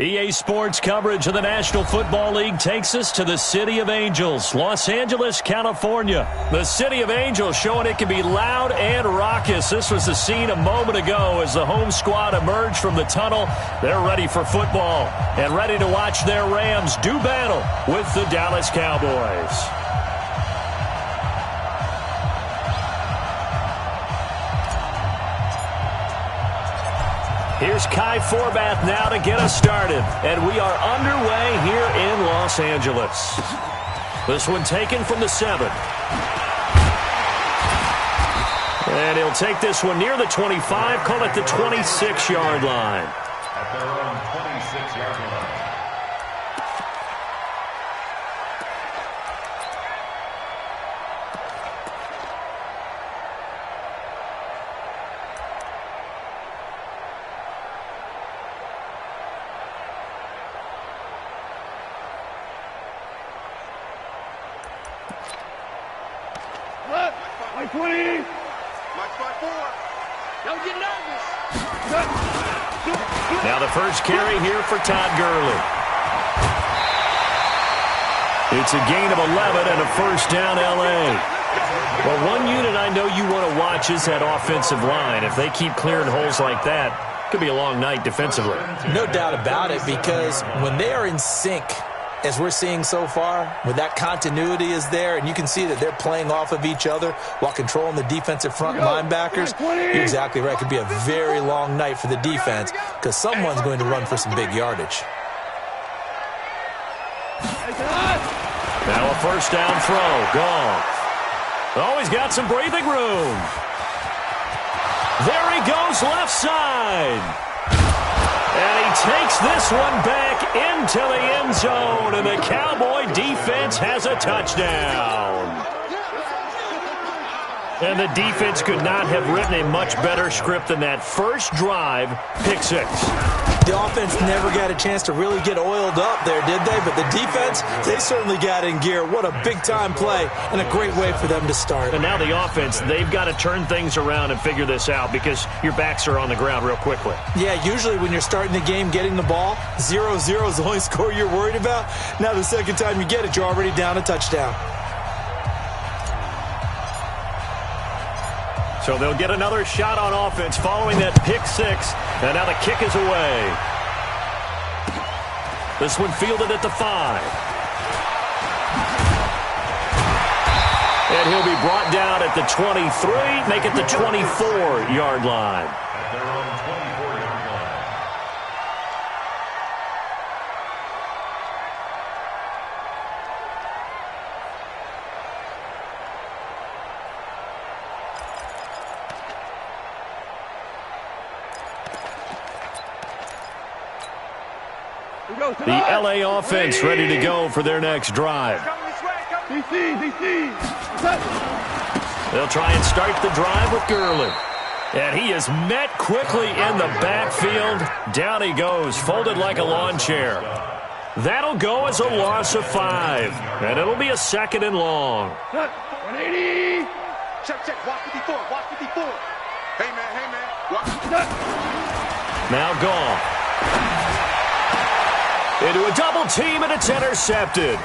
EA Sports coverage of the National Football League takes us to the City of Angels, Los Angeles, California. The City of Angels showing it can be loud and raucous. This was the scene a moment ago as the home squad emerged from the tunnel. They're ready for football and ready to watch their Rams do battle with the Dallas Cowboys. Here's Kai Forbath now to get us started. And we are underway here in Los Angeles. This one taken from the 7. And he'll take this one near the 25, call it the 26-yard line. At their own 26-yard line. Now the first carry here for Todd Gurley. It's a gain of 11 and a first down L.A. Well, one unit I know you want to watch is that offensive line. If they keep clearing holes like that, it could be a long night defensively. No doubt about it, because when they are in sync, as we're seeing so far, when that continuity is there, and you can see that they're playing off of each other while controlling the defensive front linebackers, you're exactly right. It could be a very long night for the defense because someone's going to run for some big yardage. Now a first down throw. Goff. Oh, he's got some breathing room. There he goes left side. And he takes this one back into the end zone, and the Cowboy defense has a touchdown. And the defense could not have written a much better script than that first drive, pick 6. The offense never got a chance to really get oiled up there, did they? But the defense, they certainly got in gear. What a big-time play and a great way for them to start. And now the offense, they've got to turn things around and figure this out because your backs are on the ground real quickly. Yeah, usually when you're starting the game, getting the ball, 0-0 is the only score you're worried about. Now the second time you get it, you're already down a touchdown. So they'll get another shot on offense following that pick 6. And now the kick is away. This one fielded at the 5. And he'll be brought down at the 23, make it the 24-yard line. At their own 24-yard line. The L.A. offense ready to go for their next drive. They'll try and start the drive with Gurley. And he is met quickly in the backfield. Down he goes, folded like a lawn chair. That'll go as a loss of 5. And it'll be a 2nd and long. 180. Check. Walk 54. Hey, man. Now Goff. Into a double team, and it's intercepted.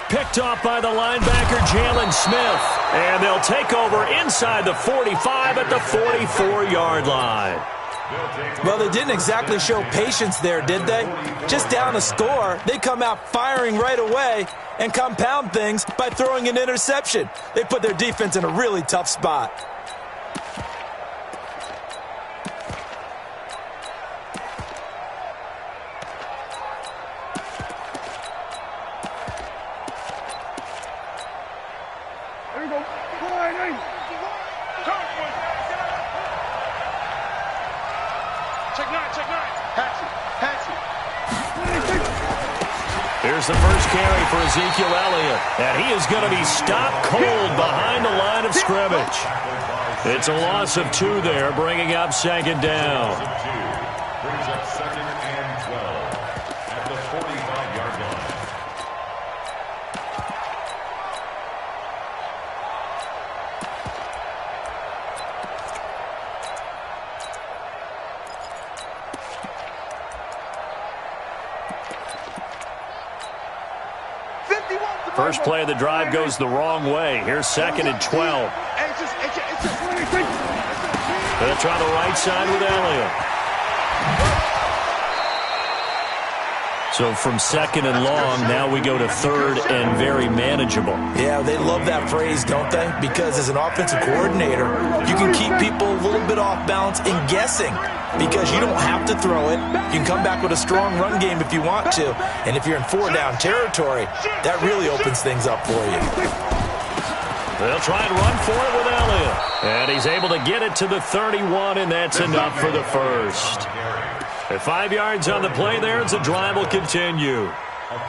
Picked off by the linebacker, Jalen Smith. And they'll take over inside the 45 at the 44-yard line. Well, they didn't exactly show patience there, did they? Just down a score, they come out firing right away and compound things by throwing an interception. They put their defense in a really tough spot. Here's the first carry for Ezekiel Elliott. And he is going to be stopped cold behind the line of scrimmage. It's a loss of 2 there, bringing up 2nd down. Brings up 2nd and 12 at the 45-yard line. First play of the drive goes the wrong way. Here's 2nd and 12. They'll try the right side with Elliott. So from 2nd and long, now we go to 3rd and very manageable. Yeah, they love that phrase, don't they? Because as an offensive coordinator, you can keep people a little bit off balance and guessing because you don't have to throw it. You can come back with a strong run game if you want to. And if you're in 4-down territory, that really opens things up for you. They'll try and run for it with Elliott. And he's able to get it to the 31, and that's enough for the first. At 5 yards on the play there, the drive will continue.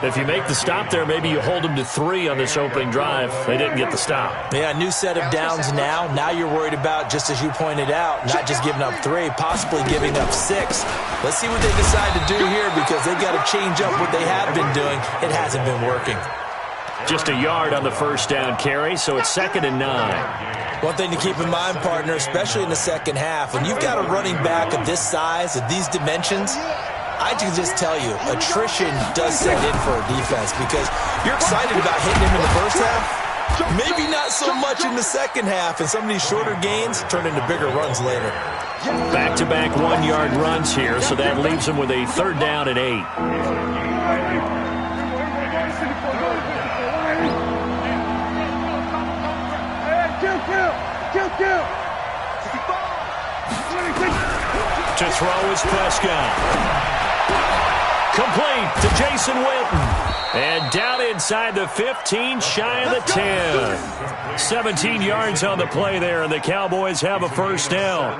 If you make the stop there, maybe you hold them to 3 on this opening drive. They didn't get the stop. Yeah, new set of downs now. Now you're worried about, just as you pointed out, not just giving up 3, possibly giving up 6. Let's see what they decide to do here because they've got to change up what they have been doing. It hasn't been working. Just a yard on the first down carry, so it's 2nd and 9. One thing to keep in mind, partner, especially in the second half, when you've got a running back of this size, of these dimensions, I can just tell you, attrition does set in for a defense because you're excited about hitting him in the first half, maybe not so much in the second half, and some of these shorter gains turn into bigger runs later. Back-to-back 1-yard runs here, so that leaves them with a 3rd down and 8. To throw is Prescott. Complete to Jason Witten. And down inside the 15, shy of the 10. 17 yards on the play there, and the Cowboys have a first down.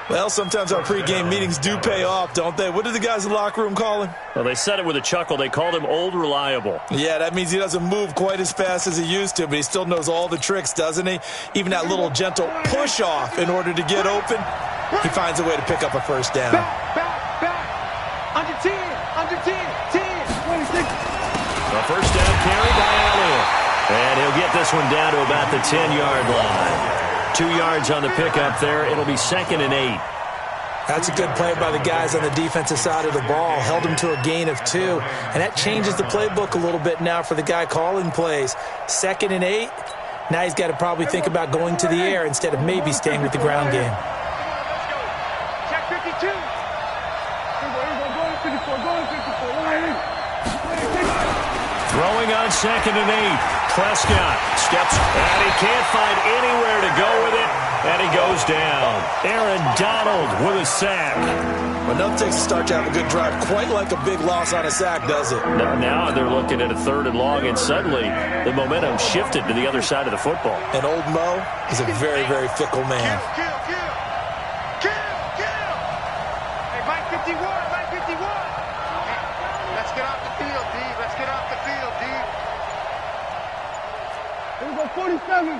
Well, sometimes our pregame meetings do pay off, don't they? What did the guys in the locker room call him? Well, they said it with a chuckle. They called him Old Reliable. Yeah, that means he doesn't move quite as fast as he used to, but he still knows all the tricks, doesn't he? Even that little gentle push-off in order to get open, he finds a way to pick up a first down. Back. Under 10, 10, 26. A first down carry by Elliott. And he'll get this one down to about the 10-yard line. 2 yards on the pickup there. It'll be 2nd and 8. That's a good play by the guys on the defensive side of the ball. Held him to a gain of 2. And that changes the playbook a little bit now for the guy calling plays. 2nd and 8. Now he's got to probably think about going to the air instead of maybe staying with the ground game. Check 52. Throwing on 2nd and 8. Prescott steps, and he can't find anywhere to go with it, and he goes down. Aaron Donald with a sack. Well, nothing takes a start to have a good drive quite like a big loss on a sack, does it? Now they're looking at a 3rd and long, and suddenly the momentum shifted to the other side of the football. And old Mo is a very, very fickle man. Kill. Hey, Mike 51, Mike 51. Hey, let's get off the field, D. Let's get off the field, D. Here we go, 47.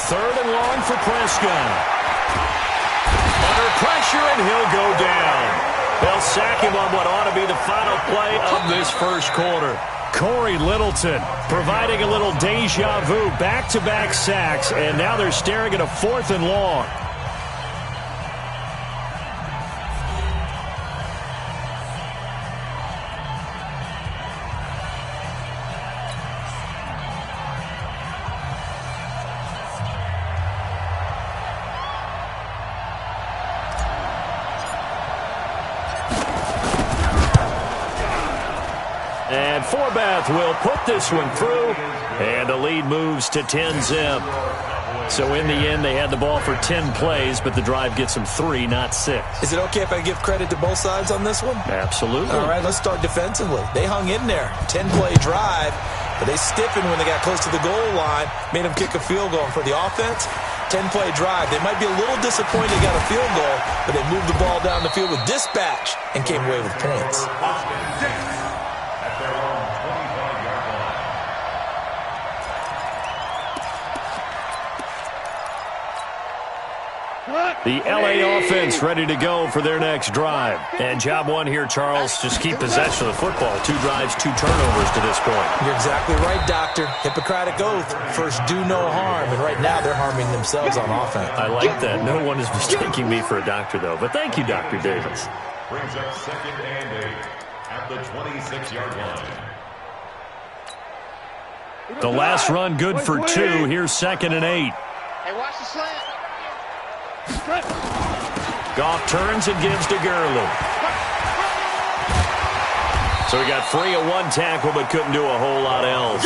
3rd and long for Prescott. Under pressure, and he'll go down. They'll sack him on what ought to be the final play of this first quarter. Corey Littleton providing a little deja vu, back-to-back sacks, and now they're staring at a 4th and long. And Forbath will put this one through, and the lead moves to 10-zip. So in the end, they had the ball for 10 plays, but the drive gets them 3, not 6. Is it okay if I give credit to both sides on this one? Absolutely. All right, let's start defensively. They hung in there. 10-play drive, but they stiffened when they got close to the goal line, made them kick a field goal. And for the offense, 10-play drive. They might be a little disappointed they got a field goal, but they moved the ball down the field with dispatch and came away with points. The L.A. offense ready to go for their next drive. And job one here, Charles, just keep possession of the football. 2 drives, 2 turnovers to this point. You're exactly right, Doctor. Hippocratic oath. First, do no harm. And right now, they're harming themselves on offense. I like that. No one is mistaking me for a doctor, though. But thank you, Dr. Davis. Brings up 2nd and 8 at the 26-yard line. The last run good for 2. Here's 2nd and 8. Hey, watch the slant. Goff turns and gives to Gurley. So he got free of 1 tackle but couldn't do a whole lot else.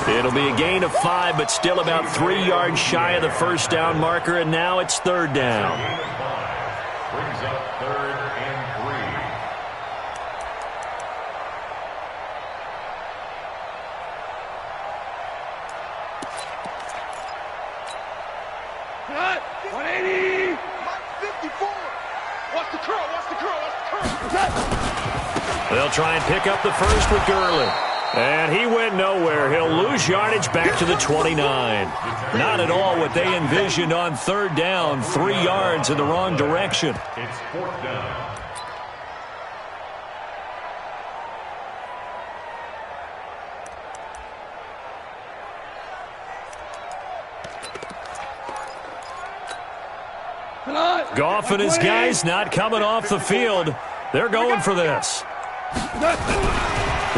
It'll be a gain of 5, but still about 3 yards shy of the first down marker, and now it's 3rd down. Brings up 3rd and 180. 54. Watch the curl. Watch the curl. Watch the curl. They'll try and pick up the first with Gurley. And he went nowhere. He'll lose yardage back to the 29. Not at all what they envisioned on 3rd down. 3 yards in the wrong direction. It's 4th down. Goff and his guys not coming off the field. They're going for this.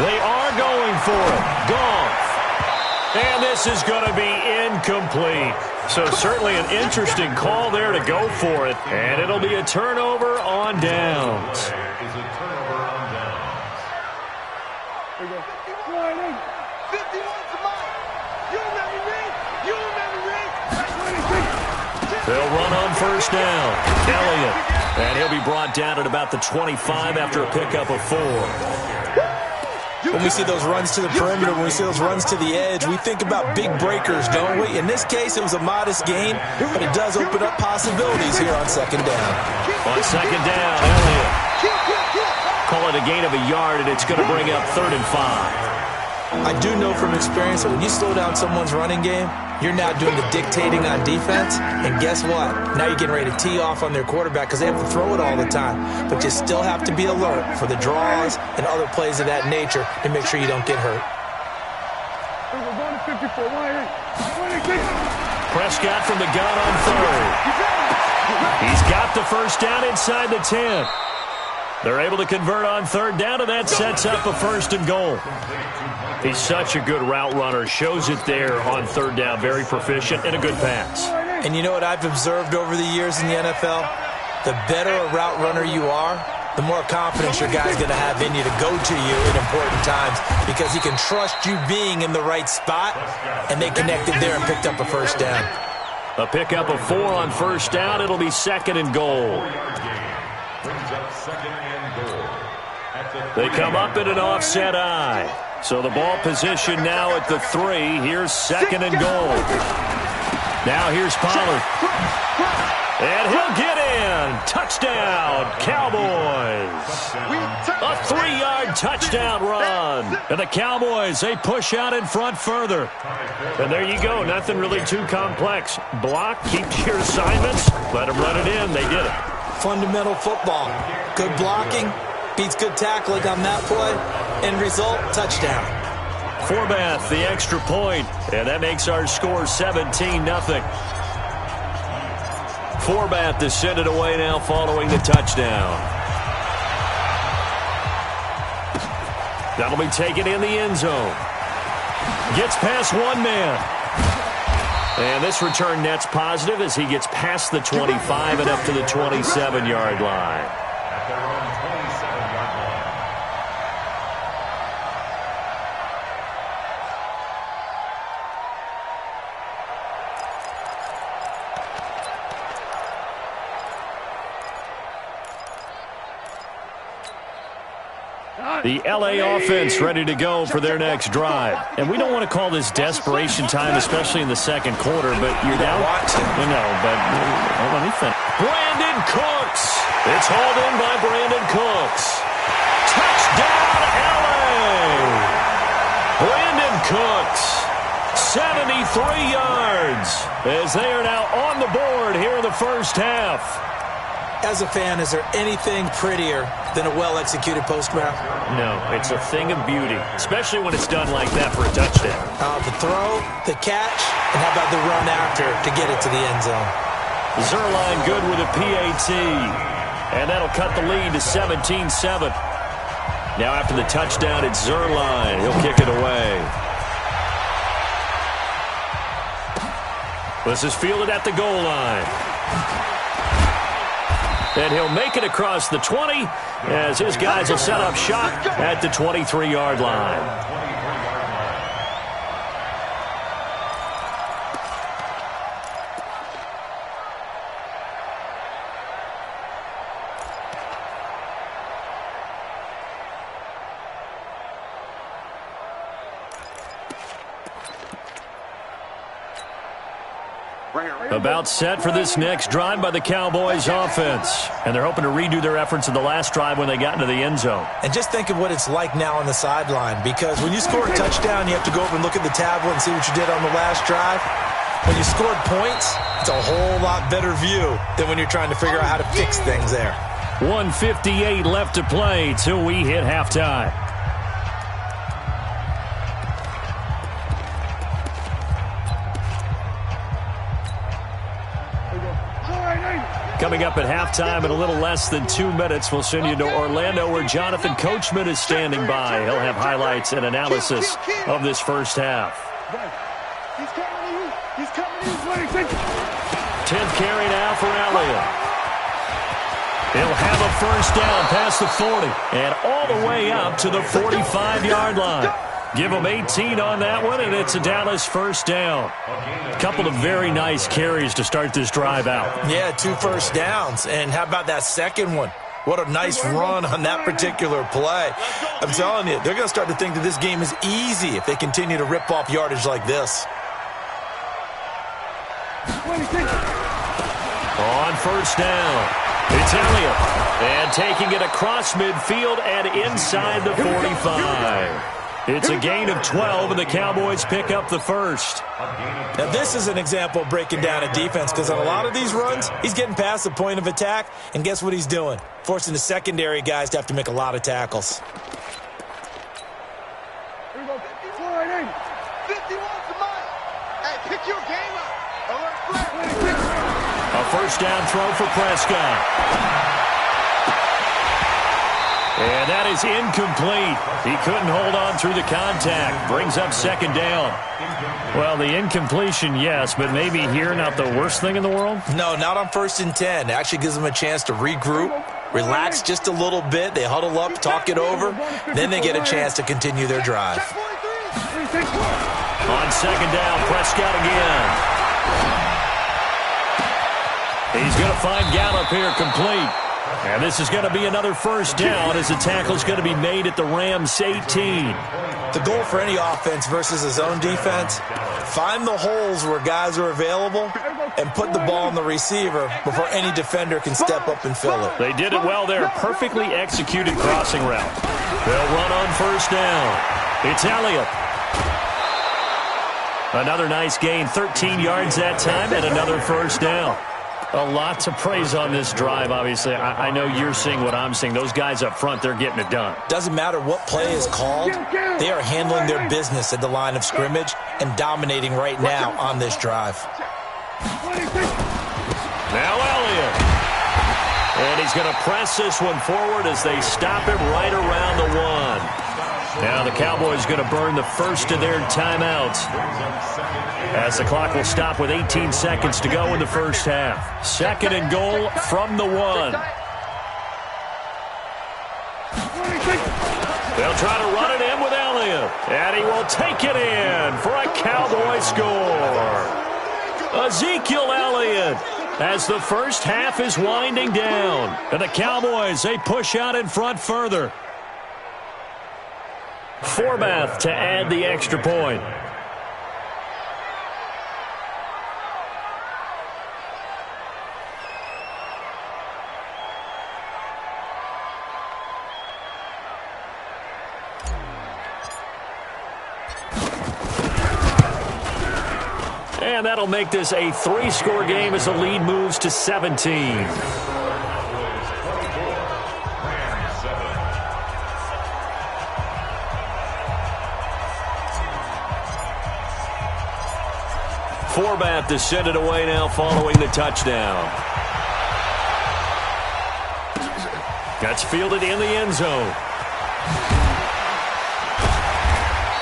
They are going for it. Goff. And this is going to be incomplete. So certainly an interesting call there to go for it. And it'll be a turnover on downs. Is a turnover on downs. 51's mine. You remember me? You remember me? They'll run on 1st down. Elliott. And he'll be brought down at about the 25 after a pickup of 4. When we see those runs to the perimeter, when we see those runs to the edge, we think about big breakers, don't we? In this case, it was a modest gain, but it does open up possibilities here on 2nd down. On 2nd down, Elliott. Call it a gain of a yard, and it's going to bring up 3rd and 5. I do know from experience that when you slow down someone's running game, you're now doing the dictating on defense, and guess what? Now you're getting ready to tee off on their quarterback because they have to throw it all the time. But you still have to be alert for the draws and other plays of that nature to make sure you don't get hurt. Prescott from the gun on 3rd. He's got the first down inside the 10. They're able to convert on 3rd down, and that sets up a 1st and goal. He's such a good route runner. Shows it there on 3rd down. Very proficient and a good pass. And you know what I've observed over the years in the NFL? The better a route runner you are, the more confidence your guy's going to have in you to go to you in important times because he can trust you being in the right spot, and they connected there and picked up a 1st down. A pickup of 4 on 1st down. It'll be 2nd and goal. Brings up 2nd and goal. They come up in an offset eye. So the ball position now at the 3. Here's 2nd and goal. Now here's Pollard. And he'll get in. Touchdown, Cowboys. A 3-yard touchdown run. And the Cowboys, they push out in front further. And there you go. Nothing really too complex. Block, keep to your assignments. Let them run it in. They did it. Fundamental football. Good blocking beats good tackling on that play. End result, touchdown. Forbath, the extra point. And that makes our score 17-0. Forbath to send it away now following the touchdown. That'll be taken in the end zone. Gets past 1 man. And this return net's positive as he gets past the 25 and up to the 27-yard line. At their own 27-yard line. The L.A. offense ready to go for their next drive. And we don't want to call this desperation time, especially in the second quarter, but you're down. You know, but hold on, he finished. Brandon Cooks. It's hauled in by Brandon Cooks. Touchdown, L.A. Brandon Cooks, 73 yards, as they are now on the board here in the first half. As a fan, is there anything prettier than a well-executed post route? No, it's a thing of beauty, especially when it's done like that for a touchdown. The throw, the catch, and how about the run after to get it to the end zone? Zerline good with a PAT, and that'll cut the lead to 17-7. Now after the touchdown, it's Zerline. He'll kick it away. This is fielded at the goal line. And he'll make it across the 20 as his guys will set up shop at the 23-yard line. About set for this next drive by the Cowboys offense. And they're hoping to redo their efforts in the last drive when they got into the end zone. And just think of what it's like now on the sideline, because when you score a touchdown, you have to go over and look at the tablet and see what you did on the last drive. When you scored points, it's a whole lot better view than when you're trying to figure out how to fix things there. 1:58 left to play till we hit halftime. Coming up at halftime in a little less than 2 minutes, we'll send you to Orlando where Jonathan Coachman is standing by. He'll have highlights and analysis of this first half. 10th carry now for Elliott. He'll have a first down past the 40 and all the way up to the 45-yard line. Give them 18 on that one, and it's a Dallas first down. A couple of very nice carries to start this drive out. Yeah, 2 first downs. And how about that second one? What a nice run on that particular play. I'm telling you, they're going to start to think that this game is easy if they continue to rip off yardage like this. On first down, it's Elliott. And taking it across midfield and inside the 45. It's a gain of 12, and the Cowboys pick up the first. Now, this is an example of breaking down a defense, because on a lot of these runs, he's getting past the point of attack, and guess what he's doing? Forcing the secondary guys to have to make a lot of tackles. Here we go, 51, 51's the mark. Hey, pick your game up. Alert flat. A first down throw for Prescott. And that is incomplete. He couldn't hold on through the contact. Brings up second down. Well, the incompletion, yes, but maybe here not the worst thing in the world? No, not on 1st and 10. It actually gives them a chance to regroup, relax just a little bit. They huddle up, talk it over. Then they get a chance to continue their drive. On second down, Prescott again. He's going to find Gallup here complete. And this is going to be another first down as the tackle is going to be made at the Rams' 18. The goal for any offense versus a zone defense, find the holes where guys are available and put the ball on the receiver before any defender can step up and fill it. They did it well there. Perfectly executed crossing route. They'll run on first down. It's Elliott. Another nice gain, 13 yards that time, and another first down. A lot to praise on this drive, obviously. I know you're seeing what I'm seeing. Those guys up front, they're getting it done. Doesn't matter what play is called. They are handling their business at the line of scrimmage and dominating right now on this drive. Now Elliott. And he's going to press this one forward as they stop him right around the 1. Now the Cowboys going to burn the first of their timeouts as the clock will stop with 18 seconds to go in the first half. Second and goal from the 1. They'll try to run it in with Elliott, and he will take it in for a Cowboy score. Ezekiel Elliott as the first half is winding down. And the Cowboys, they push out in front further. Forbath to add the extra point. And that'll make this a 3-score game as the lead moves to 17. Forbath to send it away now following the touchdown. That's fielded in the end zone.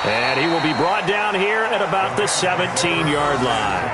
And he will be brought down here at about the 17-yard line.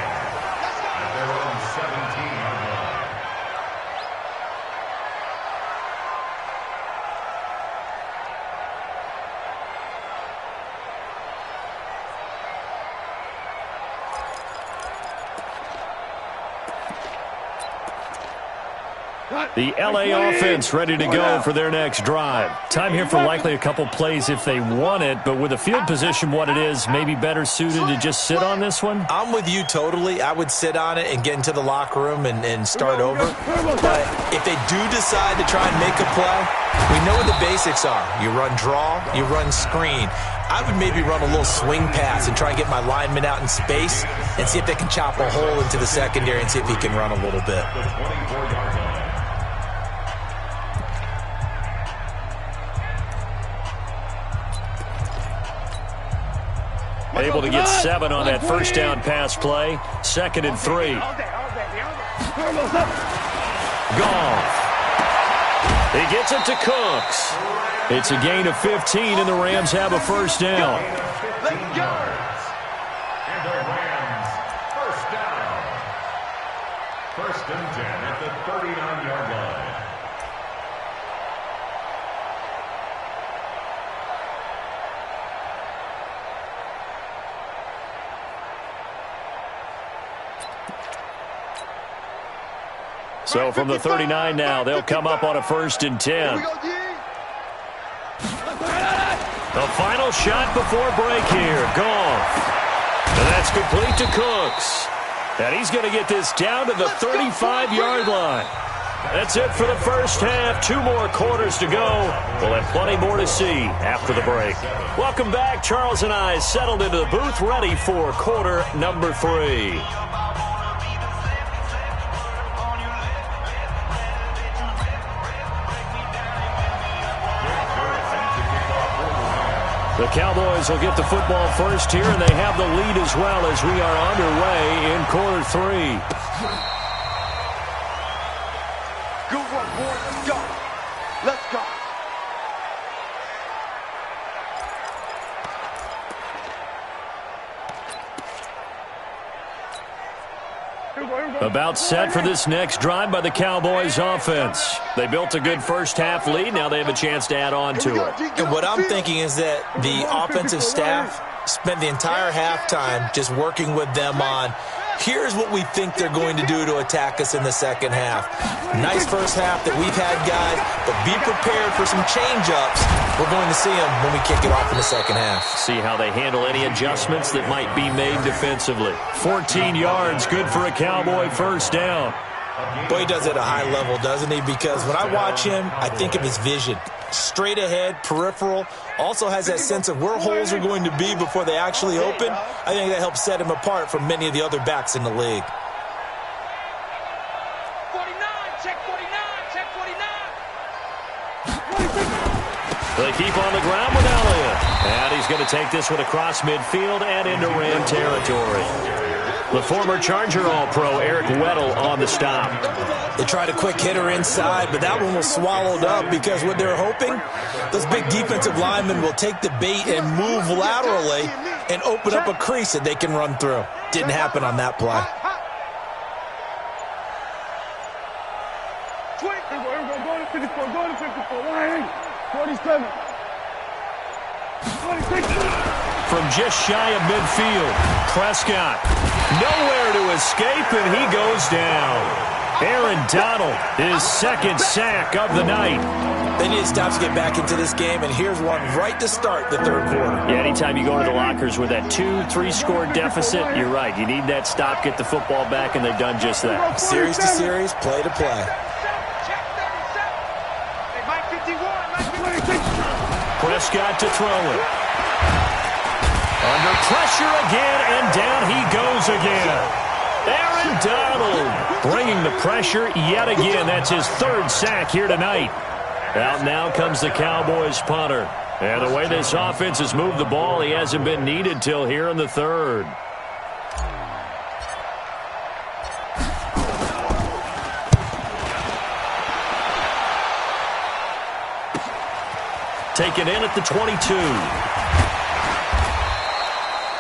The LA offense ready to go for their next drive. Time here for likely a couple plays if they want it, but with the field position what it is, maybe better suited to just sit on this one? I'm with you totally. I would sit on it and get into the locker room and start over. But if they do decide to try and make a play, we know what the basics are. You run draw, you run screen. I would maybe run a little swing pass and try and get my lineman out in space and see if they can chop a hole into the secondary and see if he can run a little bit. Able to get 7 on that first down pass play. 2nd and 3. Goff. He gets it to Cooks. It's a gain of 15, and the Rams have a first down. And the Rams, first down. 1st and 10 at the 39-yard line. So from the 39 now, they'll come up on a 1st and 10. The final shot before break here. Goff. And that's complete to Cooks. And he's going to get this down to the 35-yard line. That's it for the first half. 2 more quarters to go. We'll have plenty more to see after the break. Welcome back. Charles and I settled into the booth ready for quarter number 3. The Cowboys will get the football first here, and they have the lead as well as we are underway in quarter 3. Good work, boys. Let's go. Let's go. About set for this next drive by the Cowboys offense. They built a good first half lead. Now they have a chance to add on to it. And what I'm thinking is that the offensive staff spent the entire halftime just working with them on, here's what we think they're going to do to attack us in the second half. Nice first half that we've had, guys, but be prepared for some change-ups. We're going to see them when we kick it off in the second half. See how they handle any adjustments that might be made defensively. 14 yards, good for a Cowboy first down. Boy, he does it at a high level, doesn't he? Because when I watch him, I think of his vision. Straight ahead, peripheral, also has that sense of where holes are going to be before they actually open. I think that helps set him apart from many of the other backs in the league. 49, check 49, check 49. They keep on the ground with Elliott. And he's going to take this one across midfield and into Ram territory. The former Charger All-Pro Eric Weddle on the stop. They tried a quick hitter inside, but that one was swallowed up because what they're hoping, those big defensive linemen will take the bait and move laterally and open up a crease that they can run through. Didn't happen on that play. 47. From just shy of midfield, Prescott nowhere to escape, and he goes down. Aaron Donald, his 2nd sack of the night. They need to stop to get back into this game, and here's one right to start the third quarter. Yeah, anytime you go to the lockers with that 2-3 score deficit, you're right. You need that stop, get the football back, and they've done just that. Series to series, play to play. Prescott to throw it. Under pressure again, and down he goes again. Aaron Donald bringing the pressure yet again. That's his 3rd sack here tonight. Out now comes the Cowboys punter. And the way this offense has moved the ball, he hasn't been needed till here in the 3rd. Taken in at the 22.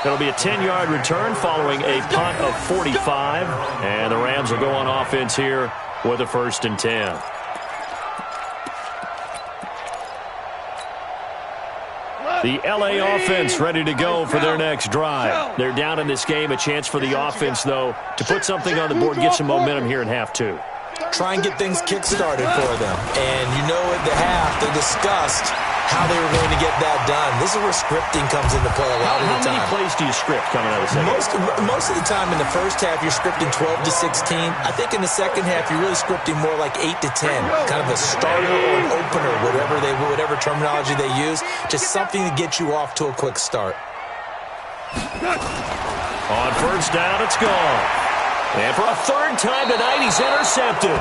It'll be a 10-yard return following a punt of 45. And the Rams will go on offense here with a 1st and 10. The LA offense ready to go for their next drive. They're down in this game. A chance for the offense, though, to put something on the board, get some momentum here in half 2. try and get things kick-started for them. And you know at the half, they discussed how they were going to get that done. This is where scripting comes into play a lot of the time. How many plays do you script coming out of the second? Most of the time in the first half, you're scripting 12 to 16. I think in the second half, you're really scripting more like 8 to 10. Kind of a starter or an opener, whatever terminology they use. Just something to get you off to a quick start. On first down, it's gone. And for a third time tonight, he's intercepted.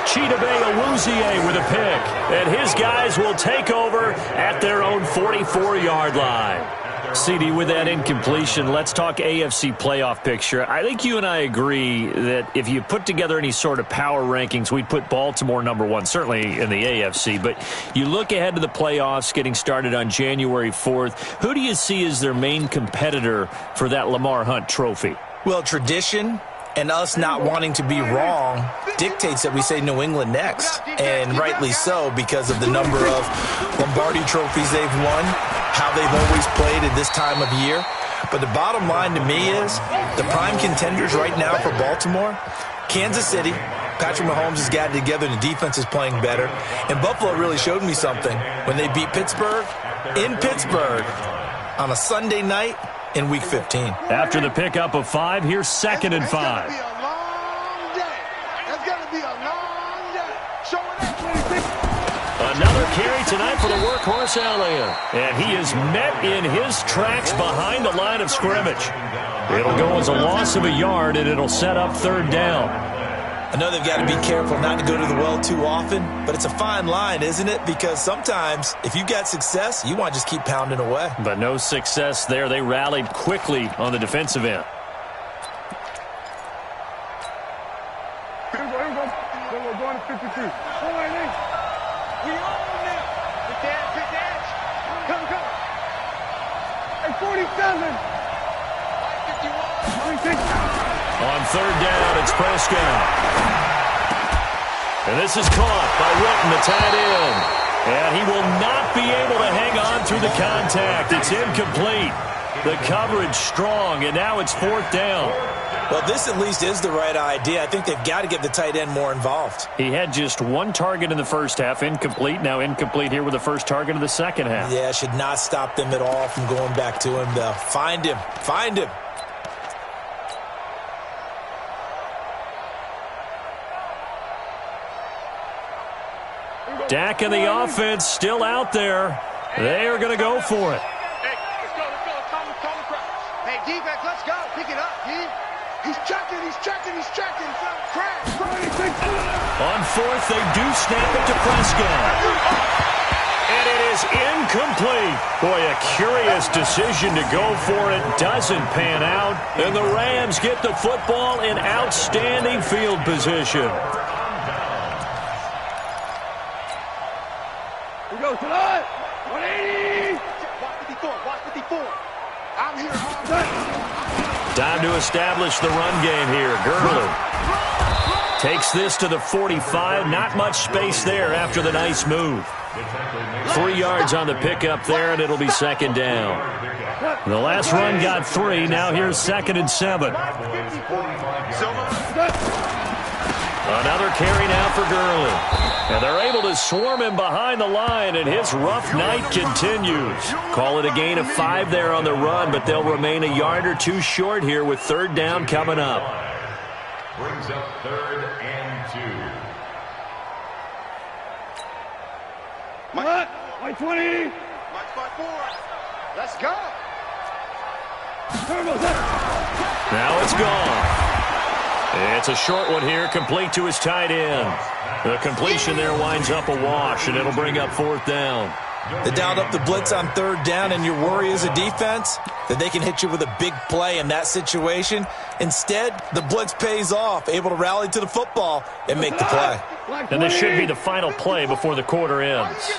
Chidobe Awuzie with a pick. And his guys will take over at their own 44-yard line. CD, with that incompletion, let's talk AFC playoff picture. I think you and I agree that if you put together any sort of power rankings, we'd put Baltimore number one, certainly in the AFC. But you look ahead to the playoffs getting started on January 4th. Who do you see as their main competitor for that Lamar Hunt trophy? Well, tradition and us not wanting to be wrong dictates that we say New England next. And rightly so, because of the number of Lombardi trophies they've won, how they've always played at this time of year. But the bottom line to me is the prime contenders right now for Baltimore, Kansas City. Patrick Mahomes has got it together and the defense is playing better. And Buffalo really showed me something when they beat Pittsburgh in Pittsburgh on a Sunday night in Week 15. After the pickup of 5, here's 2nd and 5. It's going to be a long day. It's going to be a long day. Showing up 26. Another carry tonight for the workhorse Elliott. And he is met in his tracks behind the line of scrimmage. It'll go as a loss of a yard, and it'll set up 3rd down. I know they've got to be careful not to go to the well too often, but it's a fine line, isn't it? Because sometimes, if you've got success, you want to just keep pounding away. But no success there. They rallied quickly on the defensive end. Here we go. We're going to 52. We own them. Good dance. Come. Hey, 47. 51. 26. On 3rd down, it's Prescott. And this is caught by Witten, the tight end. And he will not be able to hang on through the contact. It's incomplete. The coverage strong, and now it's 4th down. Well, this at least is the right idea. I think they've got to get the tight end more involved. He had just 1 target in the first half, incomplete. Now incomplete here with the first target of the second half. Yeah, should not stop them at all from going back to him, though. Find him. Dak and the offense still out there. They are going to go for it. Hey, let's go. Hey, defense, let's go. Pick it up, D. He's checking. Crash. On 4th, they do snap it to Prescott. And it is incomplete. Boy, a curious decision to go for it. Doesn't pan out. And the Rams get the football in outstanding field position. Go to the 180. Watch 54. I'm here. Time to establish the run game here. Gurley takes this to the 45. Not much space there after the nice move. 3 yards on the pickup there, and it'll be 2nd down. The last run got 3. Now here's 2nd and 7. Another carry now for Gurley. And they're able to swarm him behind the line, and his rough night continues. Call it a gain of 5 there on the run, but they'll remain a yard or 2 short here with 3rd down coming up. Brings up 3rd and 2. Mike 20. Mike 5-4. Let's go. Now it's gone. It's a short one here, complete to his tight end. The completion there winds up a wash, and it'll bring up 4th down. They dialed up the blitz on 3rd down, and your worry as a defense that they can hit you with a big play in that situation. Instead, the blitz pays off, able to rally to the football and make the play. And this should be the final play before the quarter ends.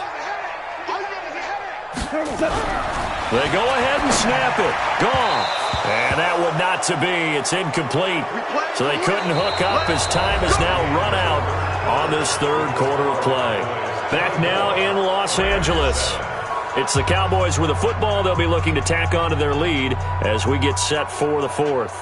They go ahead and snap it. Gone. And that would not to be. It's incomplete. So they couldn't hook up as time is now run out on this 3rd quarter of play. Back now in Los Angeles. It's the Cowboys with a football. They'll be looking to tack on to their lead as we get set for the 4th.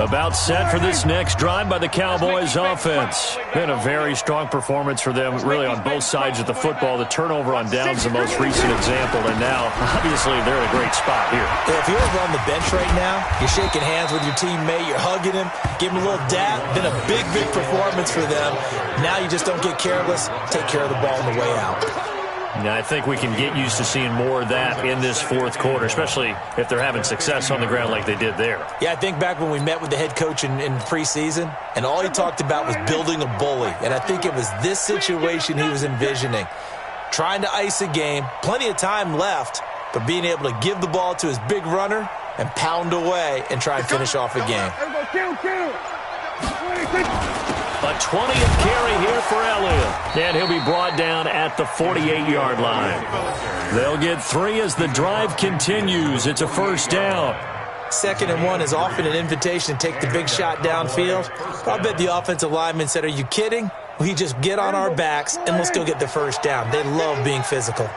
About set for this next drive by the Cowboys offense. Been a very strong performance for them, really on both sides of the football. The turnover on downs, the most recent example, and now, obviously, they're in a great spot here. Yeah, if you're over on the bench right now, you're shaking hands with your teammate, you're hugging him, giving him a little dap. Been a big, big performance for them. Now you just don't get careless. Take care of the ball on the way out. Now, I think we can get used to seeing more of that in this fourth quarter, especially if they're having success on the ground like they did there. Yeah, I think back when we met with the head coach in preseason, and all he talked about was building a bully. And I think it was this situation he was envisioning. Trying to ice a game, plenty of time left, but being able to give the ball to his big runner and pound away and try and finish off a game. A 20th carry here for Elliott. And he'll be brought down at the 48-yard line. They'll get 3 as the drive continues. It's a first down. 2nd and 1 is often an invitation to take the big shot downfield. I'll bet the offensive lineman said, "Are you kidding? We just get on our backs and let's go get the first down." They love being physical.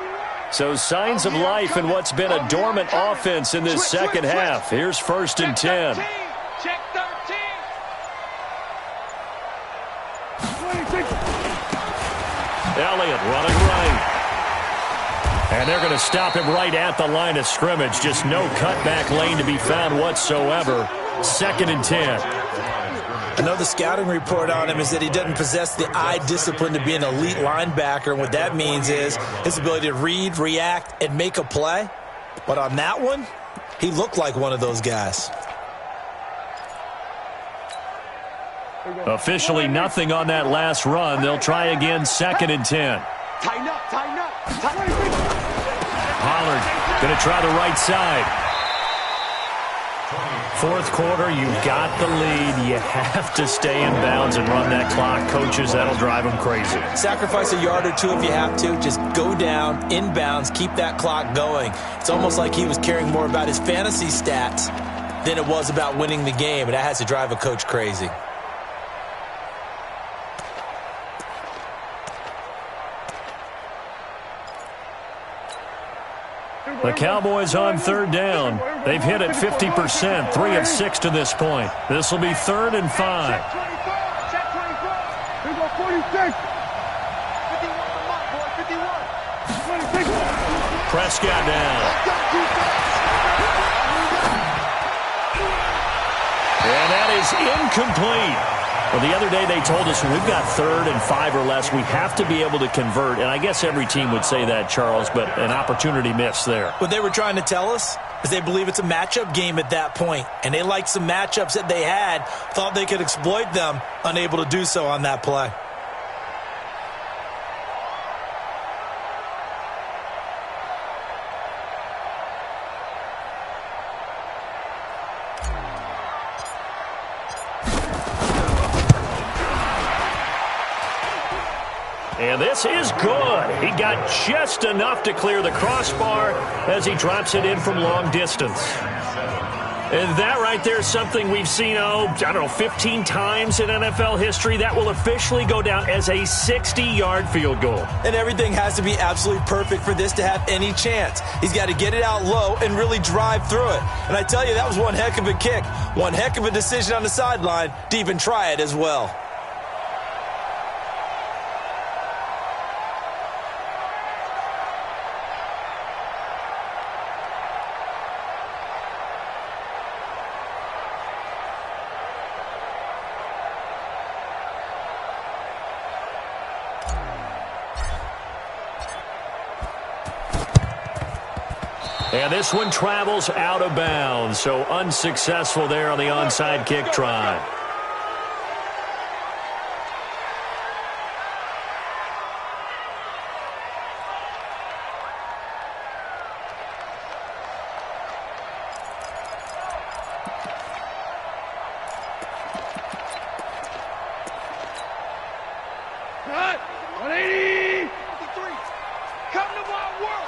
So signs of life in what's been a dormant offense in this second half. Here's 1st and 10. Check 13. Elliott running right. And they're going to stop him right at the line of scrimmage. Just no cutback lane to be found whatsoever. 2nd and 10. I know the scouting report on him is that he doesn't possess the eye discipline to be an elite linebacker. And what that means is his ability to read, react, and make a play. But on that one, he looked like one of those guys. Officially nothing on that last run. They'll try again, 2nd and 10. Tighten up, tighten up. Pollard going to try the right side. 4th quarter, you've got the lead. You have to stay in bounds and run that clock. Coaches, that'll drive them crazy. Sacrifice a yard or two if you have to. Just go down, in bounds, keep that clock going. It's almost like he was caring more about his fantasy stats than it was about winning the game, and that has to drive a coach crazy. The Cowboys on 3rd down. They've hit it 50%, 3 of 6 to this point. This will be 3rd and 5. Check 24. Here go 46. 51, boy, 51. Prescott down. And that is incomplete. Well, the other day they told us when we've got 3rd and 5 or less, we have to be able to convert. And I guess every team would say that, Charles, but an opportunity missed there. What they were trying to tell us is they believe it's a matchup game at that point. And they liked some matchups that they had, thought they could exploit them, unable to do so on that play. And this is good. He got just enough to clear the crossbar as he drops it in from long distance. And that right there is something we've seen, 15 times in NFL history. That will officially go down as a 60-yard field goal. And everything has to be absolutely perfect for this to have any chance. He's got to get it out low and really drive through it. And I tell you, that was one heck of a kick. One heck of a decision on the sideline to even try it as well. And this one travels out of bounds, so unsuccessful there on the onside kick try. Cut! 180! 53. Come to my world!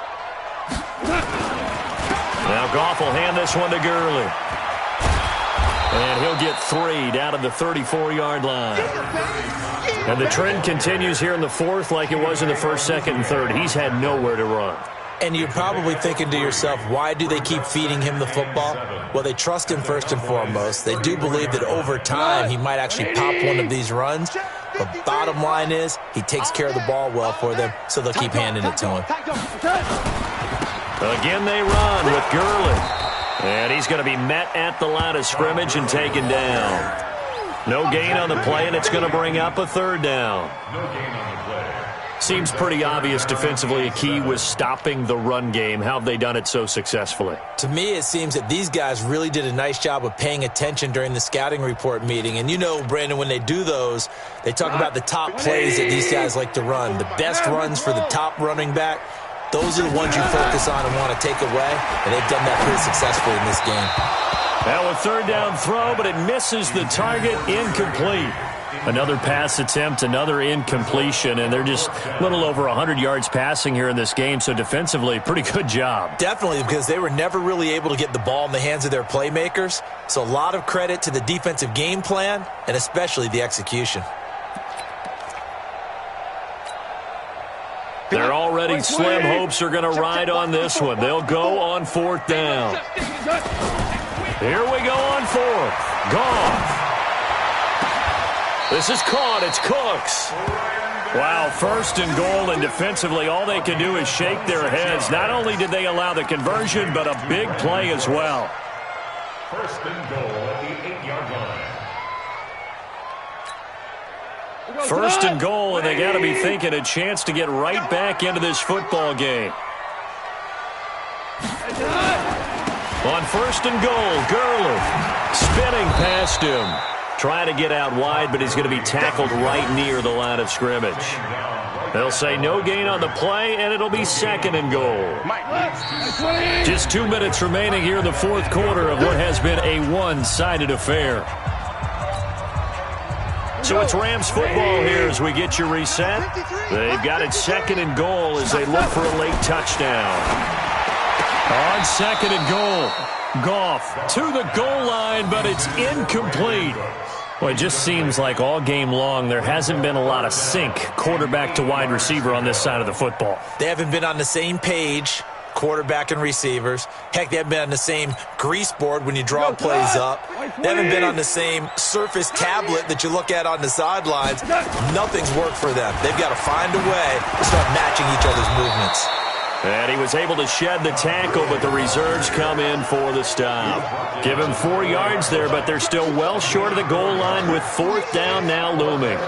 Now Goff will hand this one to Gurley. And he'll get 3 down at the 34-yard line. And the trend continues here in the 4th like it was in the 1st, 2nd, and 3rd. He's had nowhere to run. And you're probably thinking to yourself, why do they keep feeding him the football? Well, they trust him first and foremost. They do believe that over time he might actually pop one of these runs. But bottom line is he takes care of the ball well for them, so they'll keep handing it to him. Again they run with Gurley. And he's going to be met at the line of scrimmage and taken down. No gain on the play, and it's going to bring up a third down. No gain on the play. Seems pretty obvious defensively a key was stopping the run game. How have they done it so successfully? To me, it seems that these guys really did a nice job of paying attention during the scouting report meeting. And you know, Brandon, when they do those, they talk about the top plays that these guys like to run. The best runs for the top running back, those are the ones you focus on and want to take away. And they've done that pretty successfully in this game. Now a third down throw, but it misses the target, incomplete. Another pass attempt, another incompletion, and they're just a little over 100 yards passing here in this game, so defensively, pretty good job. Definitely, because they were never really able to get the ball in the hands of their playmakers, so a lot of credit to the defensive game plan and especially the execution. Their already slim hopes are going to ride on this one. They'll go on fourth down. Here we go on fourth. Goff. This is caught. It's Cooks. Wow, first and goal, and defensively all they can do is shake their heads. Not only did they allow the conversion, but a big play as well. First and goal at the 8-yard line. First and goal, and they got to be thinking a chance to get right back into this football game. On first and goal, Gurley spinning past him. Trying to get out wide, but he's going to be tackled right near the line of scrimmage. They'll say no gain on the play, and it'll be second and goal. Just 2 minutes remaining here in the fourth quarter of what has been a one-sided affair. So it's Rams football here as we get you reset. They've got it second and goal as they look for a late touchdown. On second and goal, Goff to the goal line, but it's incomplete. Well, it just seems like all game long there hasn't been a lot of sync quarterback to wide receiver on this side of the football. They haven't been on the same page, quarterback and receivers. Heck, they haven't been on the same grease board when you draw plays up. They haven't been on the same surface tablet that you look at on the sidelines. Nothing's worked for them. They've got to find a way to start matching each other's movements. And he was able to shed the tackle, but the reserves come in for the stop. Give him 4 yards there, but they're still well short of the goal line with fourth down now looming.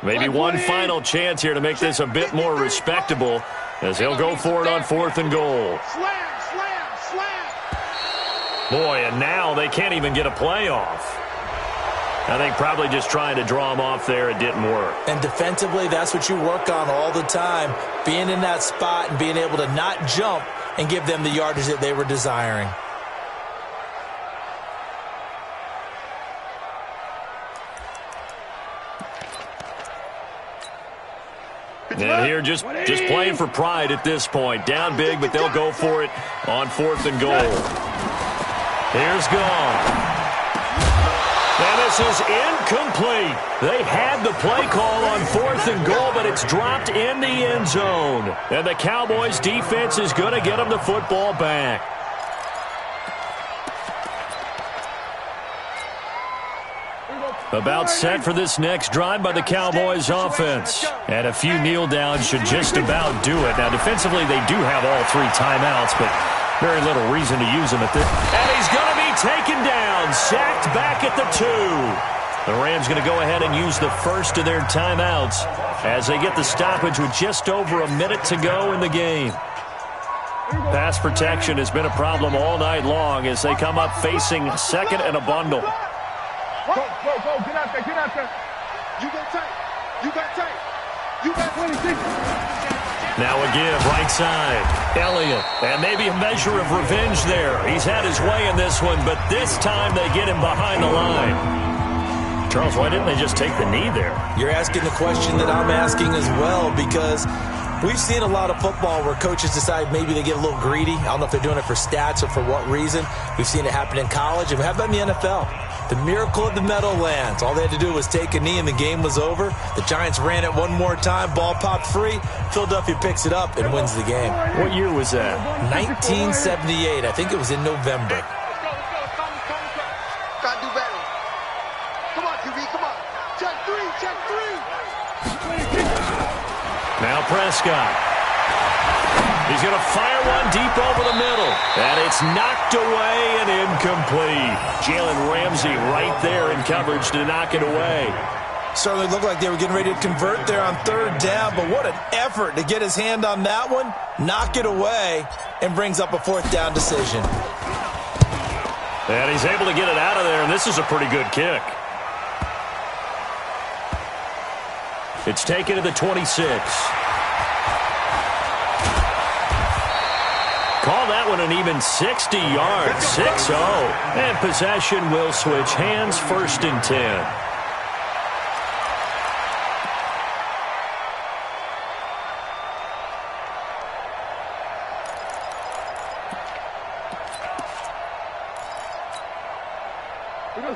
Maybe one final chance here to make this a bit more respectable as he'll go for it on fourth and goal. Boy, and now they can't even get a play off. I think probably just trying to draw him off there, it didn't work. And defensively, that's what you work on all the time, being in that spot and being able to not jump and give them the yardage that they were desiring. And here just playing for pride at this point. Down big, but they'll go for it on fourth and goal. Here's Goff. And this is incomplete. They had the play call on fourth and goal, but it's dropped in the end zone. And the Cowboys defense is going to get them the football back. About set for this next drive by the Cowboys offense. And a few kneel downs should just about do it. Now, defensively, they do have all 3 timeouts, but very little reason to use them at this. And he's going to be taken down, sacked back at the 2. The Rams going to go ahead and use the first of their timeouts as they get the stoppage with just over a minute to go in the game. Pass protection has been a problem all night long as they come up facing second and a bundle. Go, get out there, get out there. You got tight, you got tight, you got 26. Now a give, right side. Elliott, and maybe a measure of revenge there. He's had his way in this one, but this time they get him behind the line. Charles, why didn't they just take the knee there? You're asking the question that I'm asking as well, because we've seen a lot of football where coaches decide maybe they get a little greedy. I don't know if they're doing it for stats or for what reason. We've seen it happen in college, and we have that in the NFL. The miracle of the Meadowlands. All they had to do was take a knee, and the game was over. The Giants ran it one more time. Ball popped free. Philadelphia picks it up and wins the game. What year was that? 1978. I think it was in November. Gotta do better. Come on, QB, come on. Check three, check three. Now Prescott. He's going to fire one deep over the middle. And it's knocked away and incomplete. Jalen Ramsey right there in coverage to knock it away. Certainly looked like they were getting ready to convert there on third down, but what an effort to get his hand on that one, knock it away, and brings up a fourth down decision. And he's able to get it out of there, and this is a pretty good kick. It's taken to the 26. Call that one an even 60 yards, 6-0. And possession will switch hands, 1st and 10.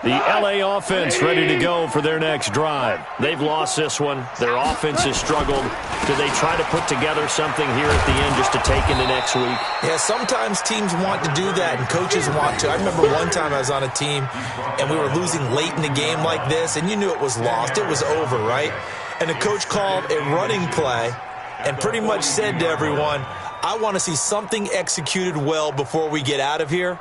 The LA offense ready to go for their next drive. They've lost this one. Their offense has struggled. Do they try to put together something here at the end just to take into next week? Yeah, sometimes teams want to do that, and coaches want to. I remember one time I was on a team, and we were losing late in the game like this, and you knew it was lost. It was over, right? And the coach called a running play and pretty much said to everyone, I want to see something executed well before we get out of here.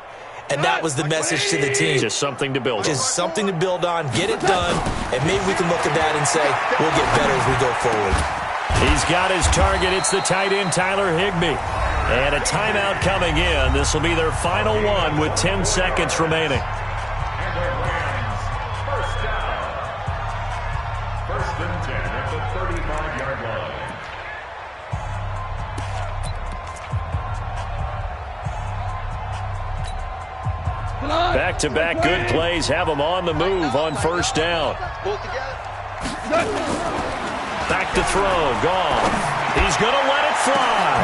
And that was the message to the team. Just something to build on. Just something to build on, get it done, and maybe we can look at that and say, we'll get better as we go forward. He's got his target. It's the tight end, Tyler Higbee. And a timeout coming in. This will be their final one with 10 seconds remaining. And their Rams, first down. 1st and 10 at the 35-yard line. Back-to-back good plays have them on the move on 1st down. Pull together. Back to throw. Gone. He's going to let it fly.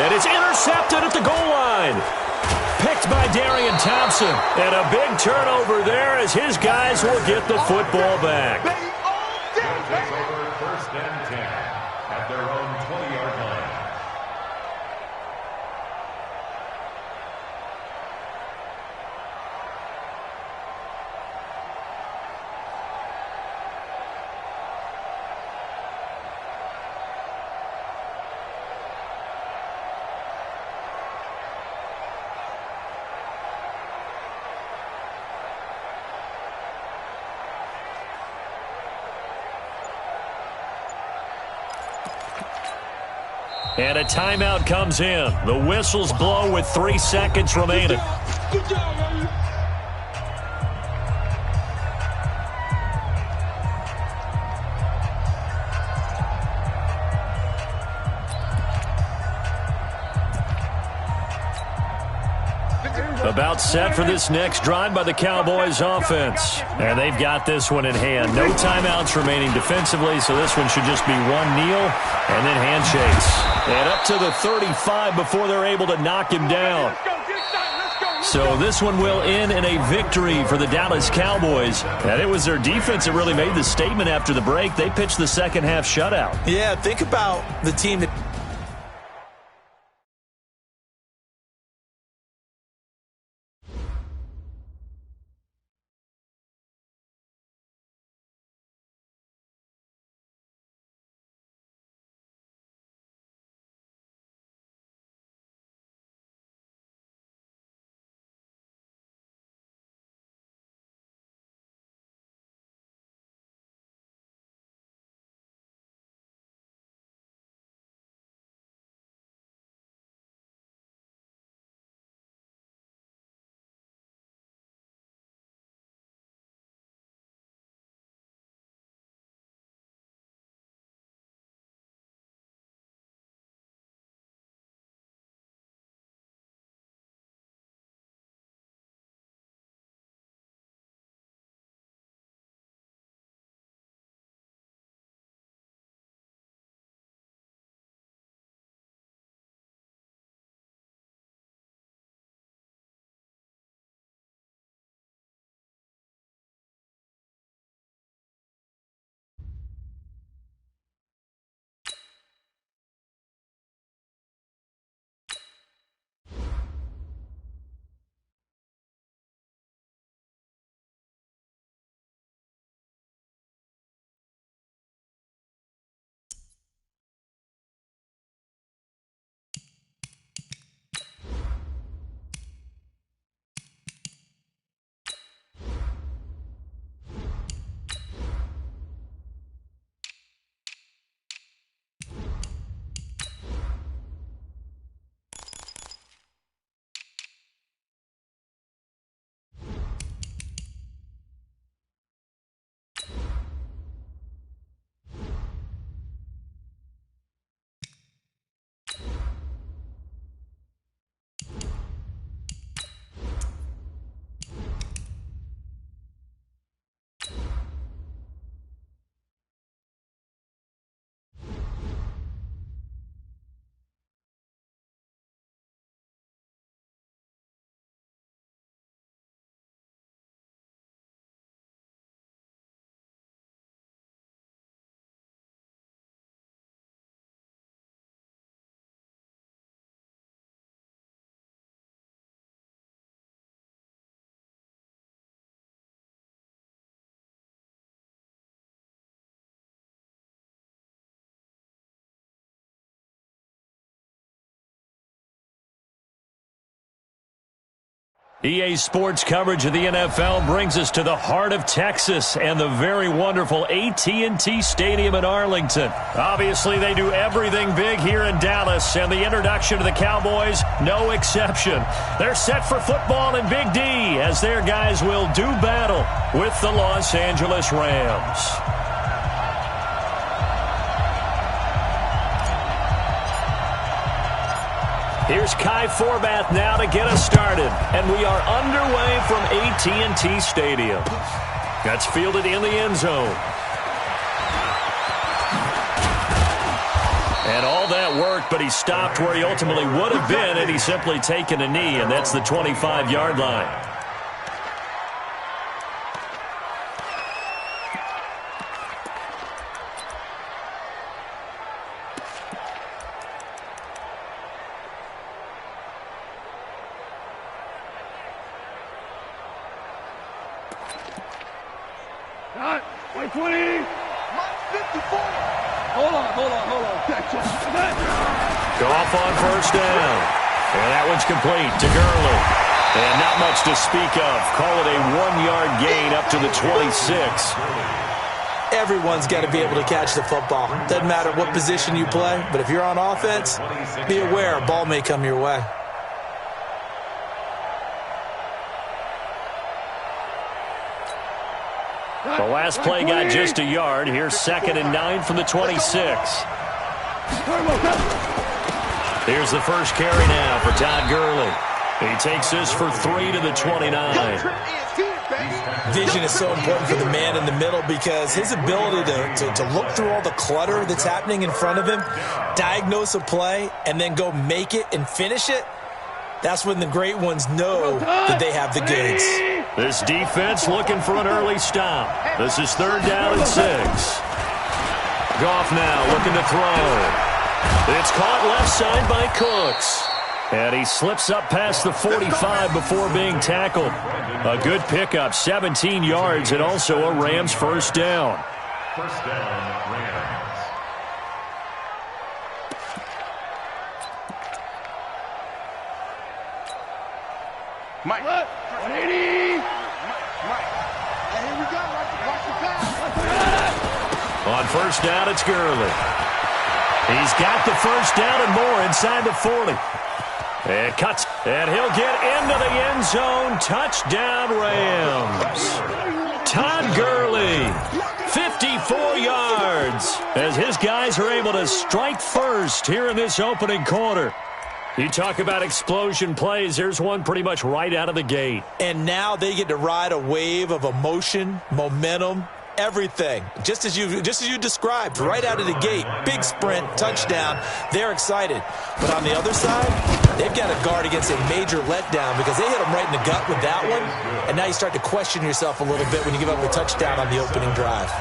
And it's intercepted at the goal line. Picked by Darian Thompson. And a big turnover there as his guys will get the football back. They'll take over 1st and 10 at their own 20-yard line. And a timeout comes in. The whistles blow with 3 seconds remaining. Good job, man. About set for this next drive by the Cowboys offense. And they've got this one in hand. No timeouts remaining defensively, so this one should just be one kneel and then handshakes. And up to the 35 before they're able to knock him down. So this one will end in a victory for the Dallas Cowboys. And it was their defense that really made the statement after the break. They pitched the second half shutout. Yeah, think about the team that EA Sports coverage of the NFL brings us to the heart of Texas and the very wonderful AT&T Stadium in Arlington. Obviously, they do everything big here in Dallas, and the introduction to the Cowboys, no exception. They're set for football in Big D as their guys will do battle with the Los Angeles Rams. Here's Kai Forbath now to get us started, and we are underway from AT&T Stadium. That's fielded in the end zone. And all that work, but he stopped where he ultimately would have been had he simply taken a knee, and that's the 25-yard line. Goff on first down. And that one's complete to Gurley. And not much to speak of. Call it a 1-yard gain up to the 26. Everyone's got to be able to catch the football. Doesn't matter what position you play, but if you're on offense, be aware a ball may come your way. The last play got just a yard. Here's 2nd and 9 from the 26. Here's the first carry now for Todd Gurley. He takes this for 3 to the 29. Vision is so important for the man in the middle because his ability to look through all the clutter that's happening in front of him, diagnose a play, and then go make it and finish it, that's when the great ones know that they have the goods. This defense looking for an early stop. This is 3rd down and 6. Goff now looking to throw. It's caught left side by Cooks. And he slips up past the 45 before being tackled. A good pickup, 17 yards, and also a Rams first down. First down, Rams. Mike. 180. Mike. Hey, here we go. Watch the pass. On first down, it's Gurley. He's got the first down and more inside the 40. And cuts, and he'll get into the end zone. Touchdown, Rams. Todd Gurley, 54 yards, as his guys are able to strike first here in this opening quarter. You talk about explosion plays. There's one pretty much right out of the gate. And now they get to ride a wave of emotion, momentum, everything. Just as you described, right out of the gate. Big sprint, touchdown. They're excited. But on the other side, they've got to guard against a major letdown because they hit them right in the gut with that one. And now you start to question yourself a little bit when you give up a touchdown on the opening drive.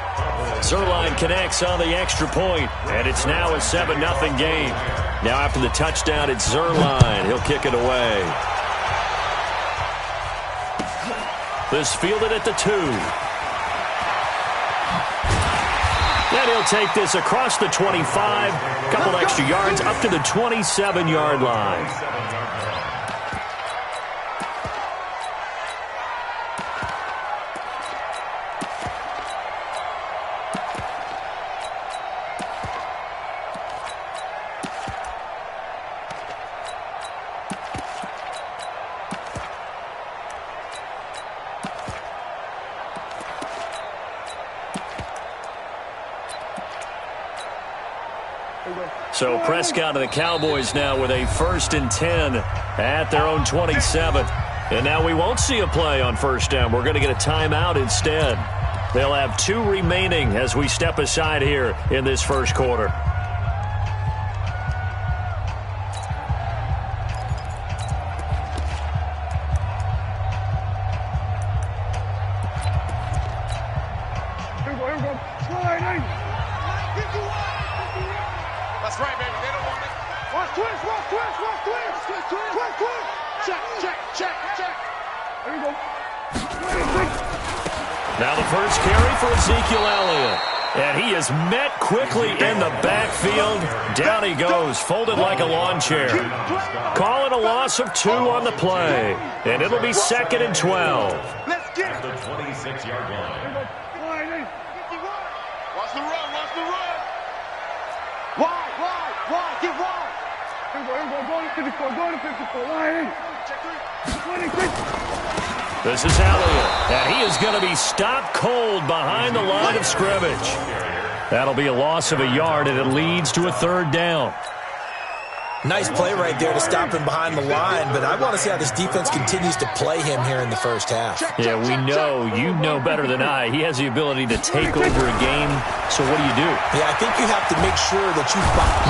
Zerline connects on the extra point, and it's now a 7-0 game. Now after the touchdown, it's Zerline. He'll kick it away. This fielded at the 2. And he'll take this across the 25, couple extra yards up to the 27-yard line. So Prescott and the Cowboys now with a 1st and 10 at their own 27. And now we won't see a play on first down. We're going to get a timeout instead. They'll have 2 remaining as we step aside here in this first quarter. That's right, baby. They don't want it. Watch twist. Check. There you go. Now the first carry for Ezekiel Elliott. And he is met quickly in the backfield. Down he goes, folded like a lawn chair. Calling a loss of 2 on the play. And it'll be 2nd and 12. Let's get the 26-yard line. Watch the run, watch the run. Wide, get wide. Go to 54, line. Check 3. This is Elliott, and he is going to be stopped cold behind the line of scrimmage. That'll be a loss of a yard, and it leads to a 3rd down. Nice play right there to stop him behind the line, but I want to see how this defense continues to play him here in the first half. Yeah, we know, you know better than I, he has the ability to take over a game, so what do you do? Yeah, I think you have to make sure that you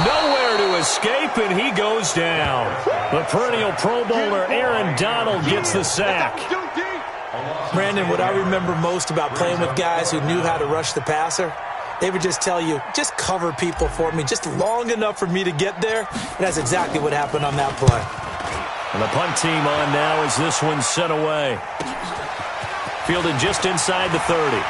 nowhere to escape, and he goes down. The perennial Pro Bowler Aaron Donald gets the sack. Brandon, what I remember most about playing with guys who knew how to rush the passer, they would just tell you, just cover people for me, just long enough for me to get there. And that's exactly what happened on that play. And the punt team on now as this one's sent away. Fielded just inside the 30.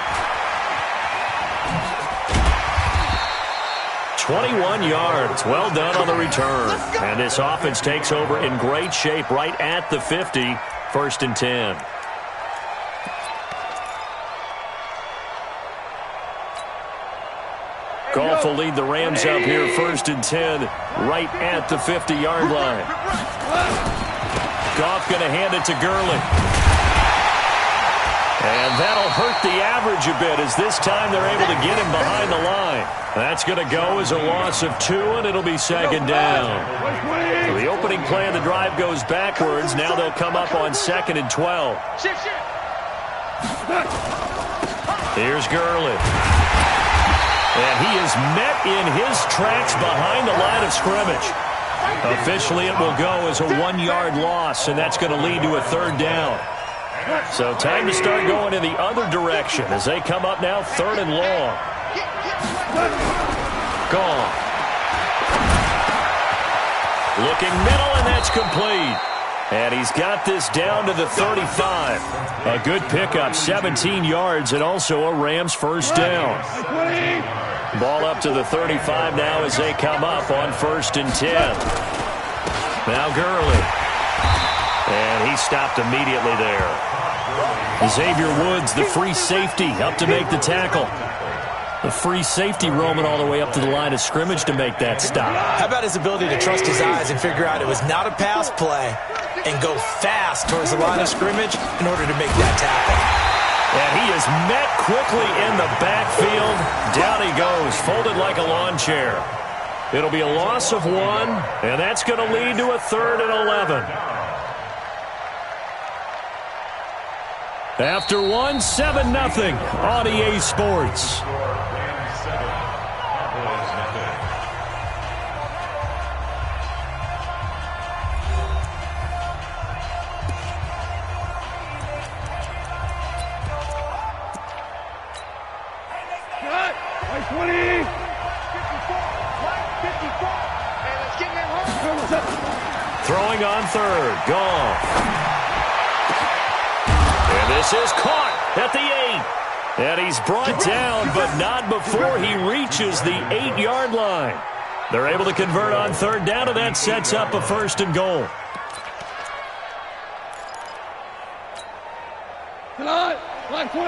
21 yards. Well done on the return. And this offense takes over in great shape right at the 50. 1st and 10. Goff will lead the Rams up here, 1st and 10, right at the 50-yard line. Goff going to hand it to Gurley. And that'll hurt the average a bit as this time they're able to get him behind the line. That's going to go as a loss of 2, and it'll be 2nd down. So the opening play of the drive goes backwards. Now they'll come up on 2nd and 12. Here's Gurley. And he is met in his tracks behind the line of scrimmage. Officially, it will go as a 1-yard loss, and that's going to lead to a 3rd down. So time to start going in the other direction as they come up now 3rd and long. Gone. Looking middle, and that's complete. And he's got this down to the 35. A good pickup, 17 yards, and also a Rams 1st down. Ball up to the 35 now as they come up on 1st and 10. Now Gurley. And he stopped immediately there. Xavier Woods, the free safety, up to make the tackle. The free safety roaming all the way up to the line of scrimmage to make that stop. How about his ability to trust his eyes and figure out it was not a pass play and go fast towards the line of scrimmage in order to make that tackle. And he is met quickly in the backfield. Down he goes, folded like a lawn chair. It'll be a loss of 1, and that's going to lead to a 3rd and 11. After 1, 7-0 on EA Sports. Throwing on 3rd, Goff. And this is caught at the 8. And he's brought down, but not before he reaches the 8-yard line. They're able to convert on 3rd down, and that sets up a 1st and goal. Line 20.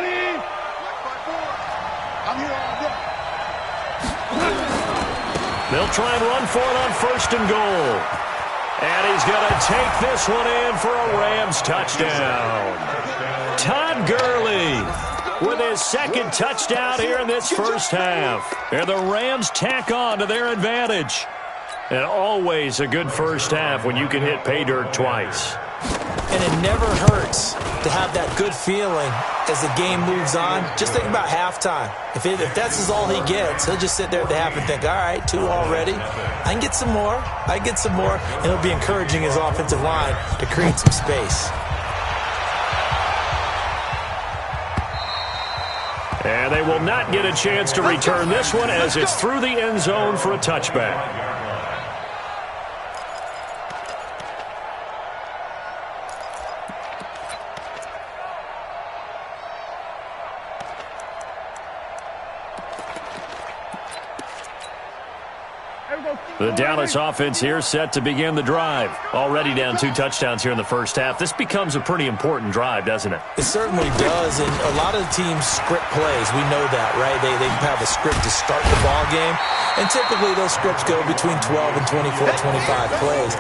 I'm here all day. They'll try and run for it on 1st and goal. And he's going to take this one in for a Rams touchdown. Todd Gurley with his 2nd touchdown here in this 1st half. And the Rams tack on to their advantage. And always a good 1st half when you can hit pay dirt twice. And it never hurts to have that good feeling as the game moves on. Just think about halftime. If that's all he gets, he'll just sit there at the half and think, all right, 2 already. I can get some more. And it'll be encouraging his offensive line to create some space. And they will not get a chance to return this one as it's through the end zone for a touchback. The Dallas offense here set to begin the drive. Already down 2 touchdowns here in the first half. This becomes a pretty important drive, doesn't it? It certainly does, and a lot of the teams script plays. We know that, right? They have a script to start the ball game, and typically those scripts go between 12 and 24, 25 plays.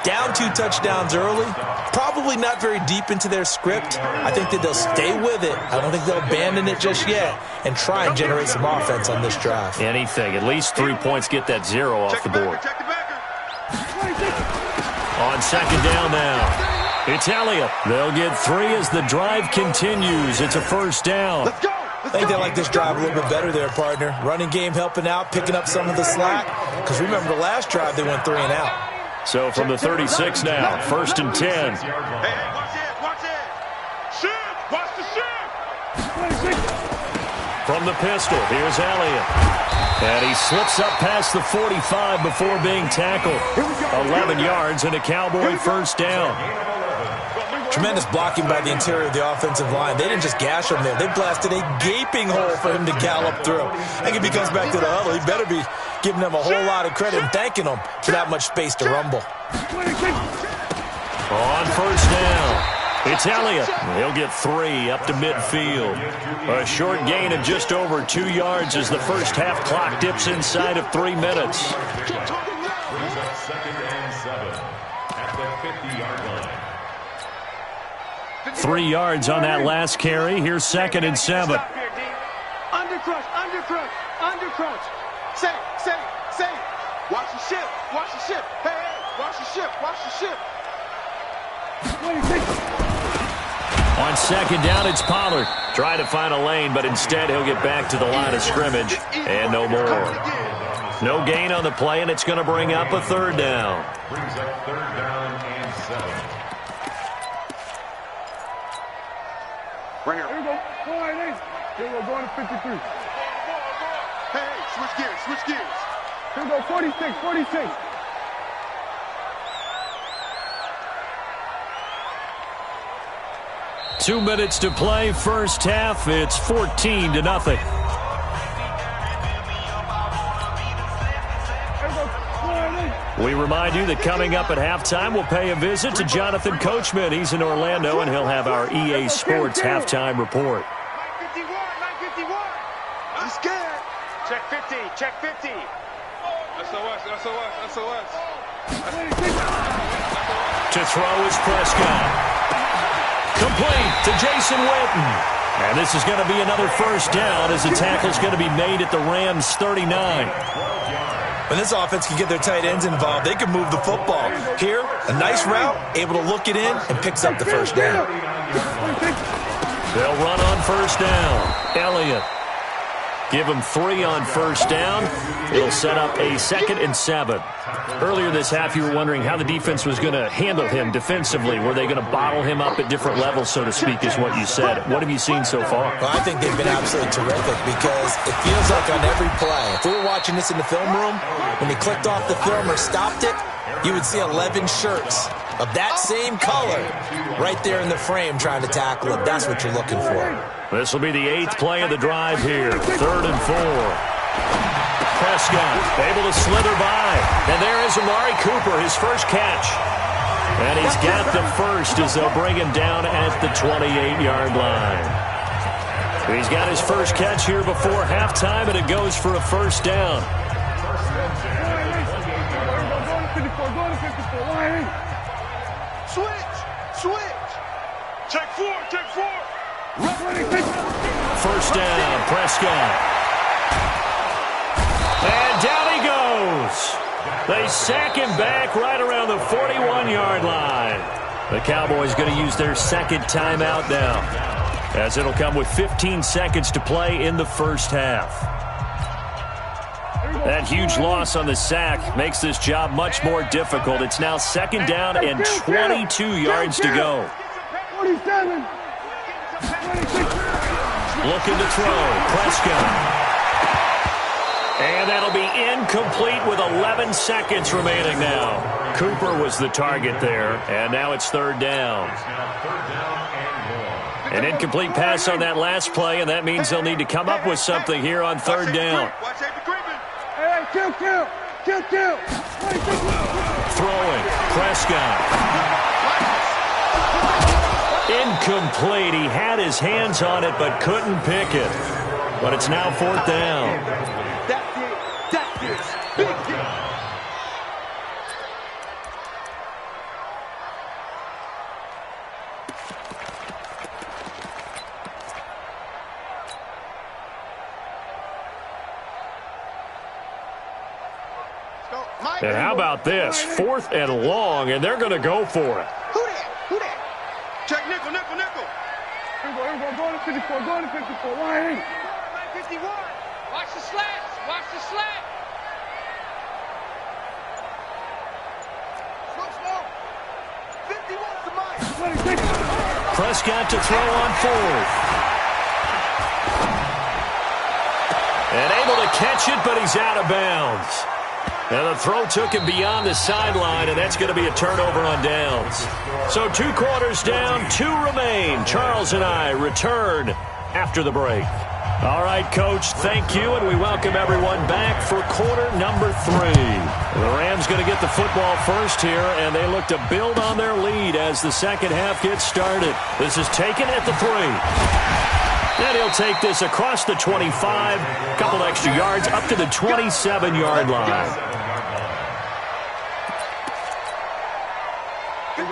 Down 2 touchdowns early, probably not very deep into their script. I think that they'll stay with it. I don't think they'll abandon it just yet and try and generate some offense on this drive. Anything. At least 3 points, get that 0 off the board. On second down now, it's Elliott. They'll get 3 as the drive continues. It's a first down. I think they like this drive a little bit better there, partner. Running game helping out, picking up some of the slack. Because remember, the last drive they went 3 and out. So from the 36 now, 1st and 10. Hey, watch it. Shift, watch the shift. From the pistol, here's Elliott. And he slips up past the 45 before being tackled. 11 yards and a Cowboy first down. Tremendous blocking by the interior of the offensive line. They didn't just gash him there. They blasted a gaping hole for him to gallop through. I think if he comes back to the huddle, he better be giving them a whole lot of credit and thanking them for that much space to rumble. On first down, it's Elliott. He'll get 3 up to midfield. A short gain of just over 2 yards as the first half clock dips inside of 3 minutes. 2nd and 7 at the 50-yard line. 3 yards on that last carry. Here's 2nd and 7. Undercrush. Say. Watch the ship. Hey, watch the ship. On second down, it's Pollard. Trying to find a lane, but instead he'll get back to the line of scrimmage. And no more. No gain on the play, and it's going to bring up a 3rd down. Brings up 3rd down and 7. Right here. Here we go. Here we go. Going to 53. Hey, switch gears. Here we go. 46. 2 minutes to play, first half. It's 14-0. We remind you that coming up at halftime, we'll pay a visit to Jonathan Coachman. He's in Orlando, and he'll have our EA Sports halftime report. 951. I'm scared. Check 50. SOS. To throw is Prescott. Complete to Jason Witten. And this is going to be another first down as the tackle's going to be made at the Rams' 39. When this offense can get their tight ends involved, they can move the football. Here, a nice route, able to look it in, and picks up the first down. They'll run on first down. Elliott. Give him 3 on first down. It'll set up a 2nd and 7. Earlier this half, you were wondering how the defense was going to handle him defensively. Were they going to bottle him up at different levels, so to speak, is what you said. What have you seen so far? Well, I think they've been absolutely terrific because it feels like on every play, if we were watching this in the film room, when they clicked off the film or stopped it, you would see 11 shirts of that same color right there in the frame trying to tackle it. That's what you're looking for. This will be the 8th play of the drive here. 3rd and 4. Prescott able to slither by. And there is Amari Cooper, his first catch. And he's got the first as they'll bring him down at the 28-yard line. He's got his first catch here before halftime, and it goes for a first down. Switch. Check 4. First down, Prescott. And down he goes. They sack him back right around the 41-yard line. The Cowboys going to use their 2nd timeout now, as it'll come with 15 seconds to play in the first half. That huge loss on the sack makes this job much more difficult. It's now 2nd down and 22 yards to go. 47. Looking to throw, Prescott. And that'll be incomplete with 11 seconds remaining now. Cooper was the target there, and now it's 3rd down. An incomplete pass on that last play, and that means they'll need to come up with something here on 3rd down. Hey, kill. Throwing. Prescott. Incomplete. He had his hands on it but couldn't pick it. But it's now 4th down. That's it. That's it. Big hit. And how about this? 4th and long, and they're going to go for it. Who that? Who that? Check nickel, nickel, nickel. Here we go. Going to 54. Going to 54. Line 51. Watch the slats. Watch the slat. Slow. 51 to Mike. Prescott to throw on 4th. And able to catch it, but he's out of bounds. And the throw took him beyond the sideline, and that's going to be a turnover on downs. So 2 quarters down, 2 remain. Charles and I return after the break. All right, Coach, thank you, and we welcome everyone back for quarter number 3. The Rams going to get the football first here, and they look to build on their lead as the second half gets started. This is taken at the 3. And he'll take this across the 25, a couple extra yards up to the 27-yard line.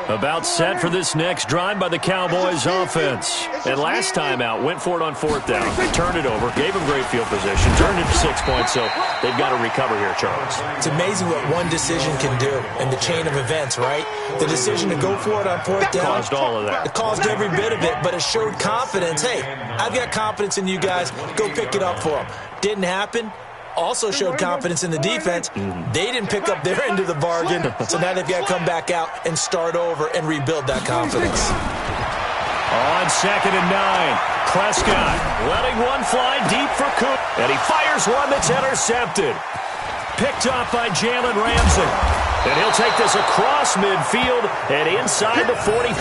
About set for this next drive by the Cowboys offense. And last time out, went for it on 4th down, turned it over, gave them great field position, turned it to 6 points, so they've got to recover here, Charles. It's amazing what one decision can do in the chain of events, right? The decision to go for it on 4th down. Caused all of that. It caused every bit of it, but it showed confidence. Hey, I've got confidence in you guys. Go pick it up for them. Didn't happen. Also showed confidence in the defense. They didn't pick up their end of the bargain, so now they've got to come back out and start over and rebuild that confidence. On 2nd and 9, Prescott letting one fly deep for Coop, and he fires one that's intercepted. Picked off by Jalen Ramsey. And he'll take this across midfield and inside the 45.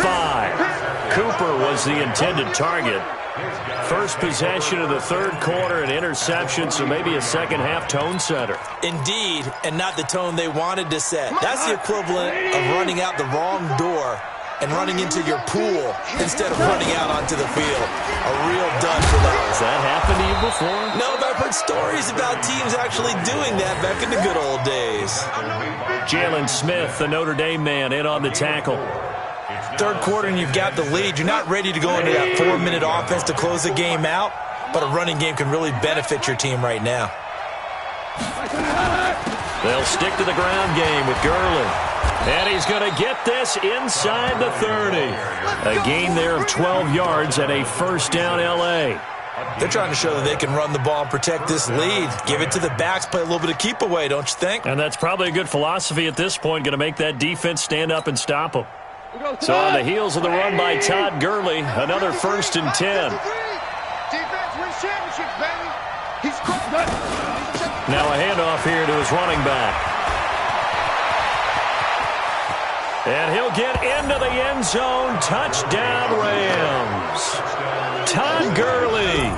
Cooper was the intended target. First possession of the 3rd quarter, an interception, so maybe a second-half tone setter. Indeed, and not the tone they wanted to set. That's the equivalent of running out the wrong door and running into your pool instead of running out onto the field. A real dud for that. Has that happened to you before? No, but I've heard stories about teams actually doing that back in the good old days. Jalen Smith, the Notre Dame man, in on the tackle. 3rd quarter and you've got the lead. You're not ready to go into that 4-minute offense to close the game out, but a running game can really benefit your team right now. They'll stick to the ground game with Gurley. And he's going to get this inside the 30. A gain there of 12 yards and a 1st down L.A. They're trying to show that they can run the ball and protect this lead. Give it to the backs, play a little bit of keep away, don't you think? And that's probably a good philosophy at this point, going to make that defense stand up and stop them. So on the heels of the run by Todd Gurley, another 1st and 10. Defense wins championships, baby. He's Now a handoff here to his running back. And he'll get into the end zone. Touchdown, Rams. Todd Gurley,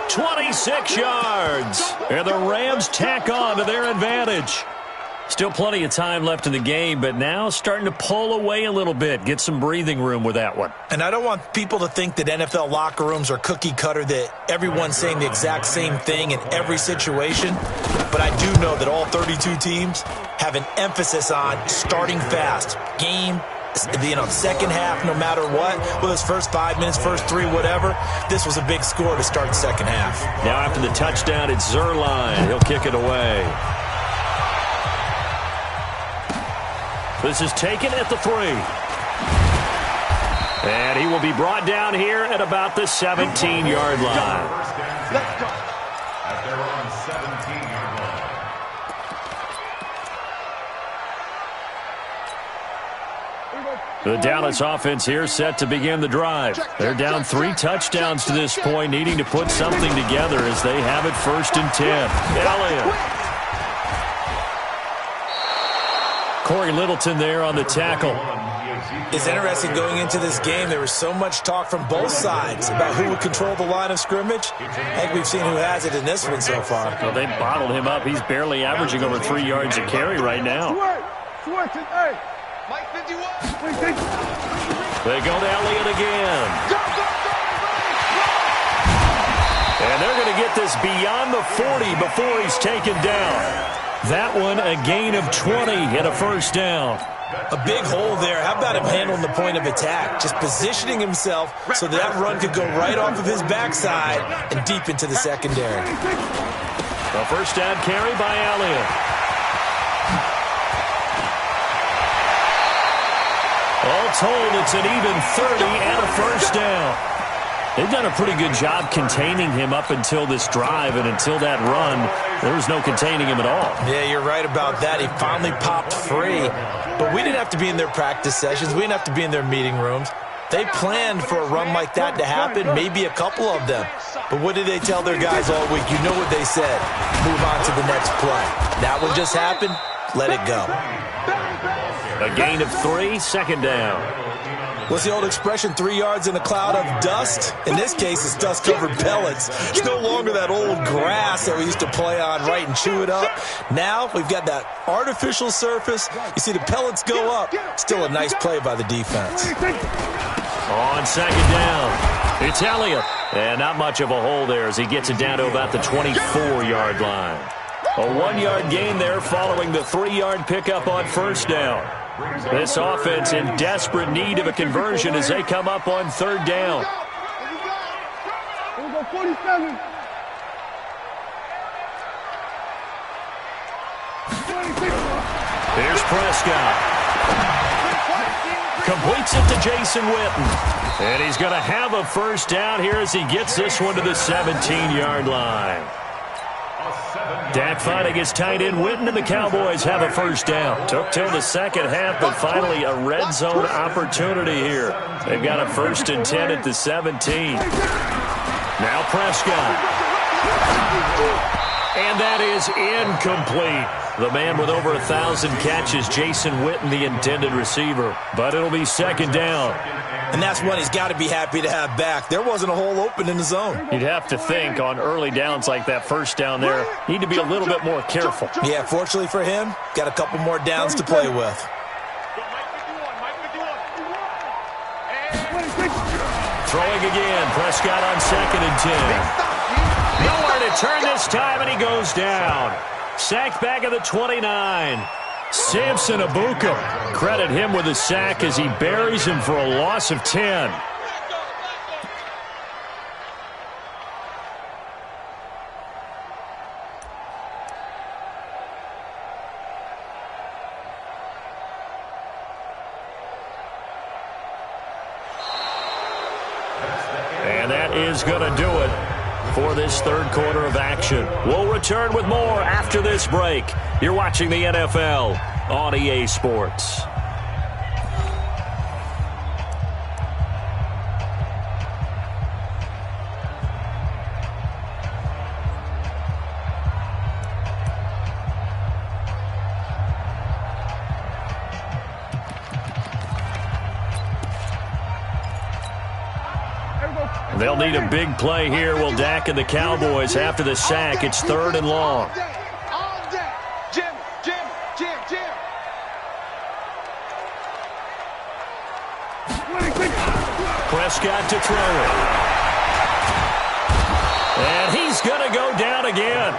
26 yards. And the Rams tack on to their advantage. Still plenty of time left in the game, but now starting to pull away a little bit. Get some breathing room with that one. And I don't want people to think that NFL locker rooms are cookie cutter, that everyone's saying the exact same thing in every situation. But I do know that all 32 teams have an emphasis on starting fast. Game, second half, no matter what. Whether it's first 5 minutes, first 3, whatever. This was a big score to start the second half. Now after the touchdown, it's Zerline. He'll kick it away. This is taken at the 3. And he will be brought down here at about the 17-yard line. Let's go. At their own 17-yard line. The Dallas offense here set to begin the drive. They're down 3 touchdowns to this point, needing to put something together as they have it 1st and 10. Elliott. Corey Littleton there on the tackle. It's interesting going into this game. There was so much talk from both sides about who would control the line of scrimmage. I think we've seen who has it in this one so far. Well, they bottled him up. He's barely averaging over 3 yards a carry right now. They go to Elliott again. And they're going to get this beyond the 40 before he's taken down. That one a gain of 20 and a first down. A big hole there. How about him handling the point of attack? Just positioning himself so that run could go right off of his backside and deep into the secondary. A first down carry by Elliott. All told, it's an even 30 and a first down. They've done a pretty good job containing him up until this drive, and until that run, there was no containing him at all. Yeah, you're right about that. He finally popped free, but we didn't have to be in their practice sessions. We didn't have to be in their meeting rooms. They planned for a run like that to happen, maybe a couple of them. But what did they tell their guys all week? You know what they said. Move on to the next play. That one just happened. Let it go. A gain of 3, second down. What's the old expression, 3 yards in a cloud of dust? In this case, it's dust-covered pellets. It's no longer that old grass that we used to play on, right, and chew it up. Now we've got that artificial surface. You see the pellets go up. Still a nice play by the defense. On second down, it's Elliott. And not much of a hole there as he gets it down to about the 24-yard line. A 1-yard gain there following the 3-yard pickup on first down. This offense in desperate need of a conversion as they come up on third down. Here we go, 47. Here's Prescott. Completes it to Jason Witten. And he's going to have a first down here as he gets this one to the 17-yard line. Dak finding his tight end Witten, and the Cowboys have a first down. Took till the second half, but finally a red zone opportunity here. They've got a 1st and 10 at the 17. Now Prescott. And that is incomplete. The man with over 1,000 catches, Jason Witten, the intended receiver. But it'll be second down. And that's one he's got to be happy to have back. There wasn't a hole open in the zone. You'd have to think on early downs like that first down there, need to be a little bit more careful. Yeah, fortunately for him, got a couple more downs to play with. Throwing again, Prescott on 2nd and 10. Nowhere to turn this time, and he goes down. Sacked back at the 29. Samson Abuka, credit him with a sack as he buries him for a loss of 10. And that is going to do it for this third quarter of action. We'll return with more after this break. You're watching the NFL on EA Sports. They'll need a big play here. Will Dak and the Cowboys after the sack? It's 3rd and long. Prescott to throw it. And he's going to go down again.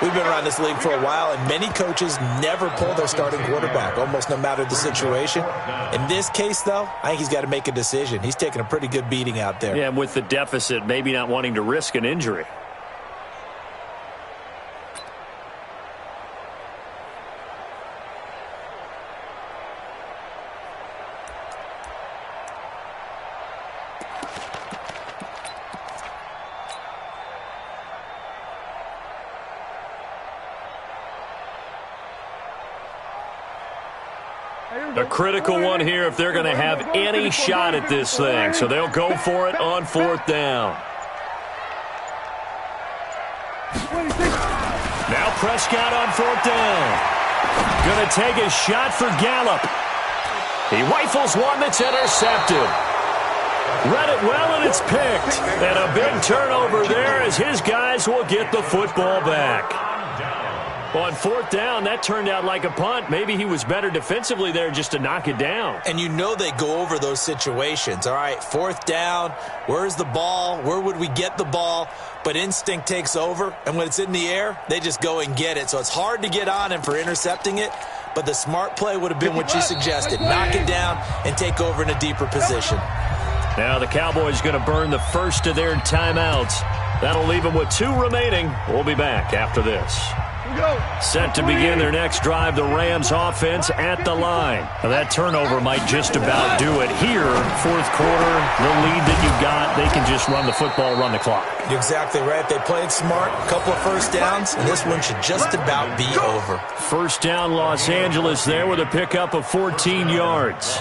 We've been around this league for a while, and many coaches never pull their starting quarterback, almost no matter the situation. In this case, though, I think he's got to make a decision. He's taking a pretty good beating out there. Yeah, and with the deficit, maybe not wanting to risk an injury. A critical one here if they're going to have any shot at this thing. So they'll go for it on 4th down. Now Prescott on 4th down. Going to take a shot for Gallup. He rifles one that's intercepted. Read it well, and it's picked. And a big turnover there as his guys will get the football back. On fourth down, that turned out like a punt. Maybe he was better defensively there just to knock it down. And you know they go over those situations. All right, fourth down, where's the ball? Where would we get the ball? But instinct takes over, and when it's in the air, they just go and get it. So it's hard to get on him for intercepting it, but the smart play would have been what you suggested. Knock it down and take over in a deeper position. Now the Cowboys going to burn the first of their timeouts. That'll leave them with 2 remaining. We'll be back after this. Set to begin their next drive, the Rams offense at the line. Now that turnover might just about do it here. Fourth quarter, the lead that you've got, they can just run the football, run the clock. You're exactly right. They played smart, a couple of first downs, and this one should just about be over. First down, Los Angeles there with a pickup of 14 yards.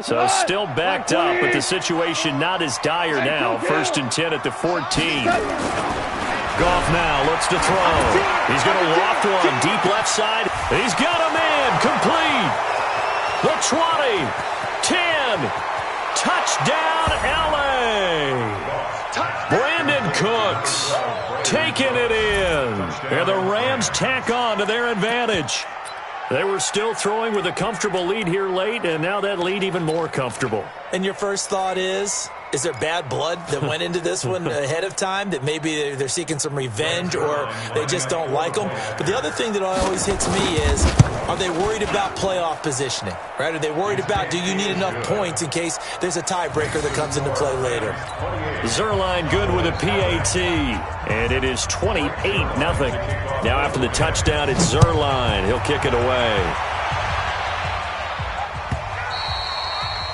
So still backed up, but the situation not as dire now. First and 10 at the 14. Goff now looks to throw. He's going to loft one deep left side. He's got a man complete. The 20, 10, touchdown LA. Brandon Cooks taking it in. And the Rams tack on to their advantage. They were still throwing with a comfortable lead here late, and now that lead even more comfortable. And your first thought is there bad blood that went into this one ahead of time, that maybe they're seeking some revenge or they just don't like them? But the other thing that always hits me is, are they worried about playoff positioning? Right? Are they worried about, do you need enough points in case there's a tiebreaker that comes into play later? Zuerlein good with a PAT, and it is 28-0. Now after the touchdown, it's Zuerlein. He'll kick it away.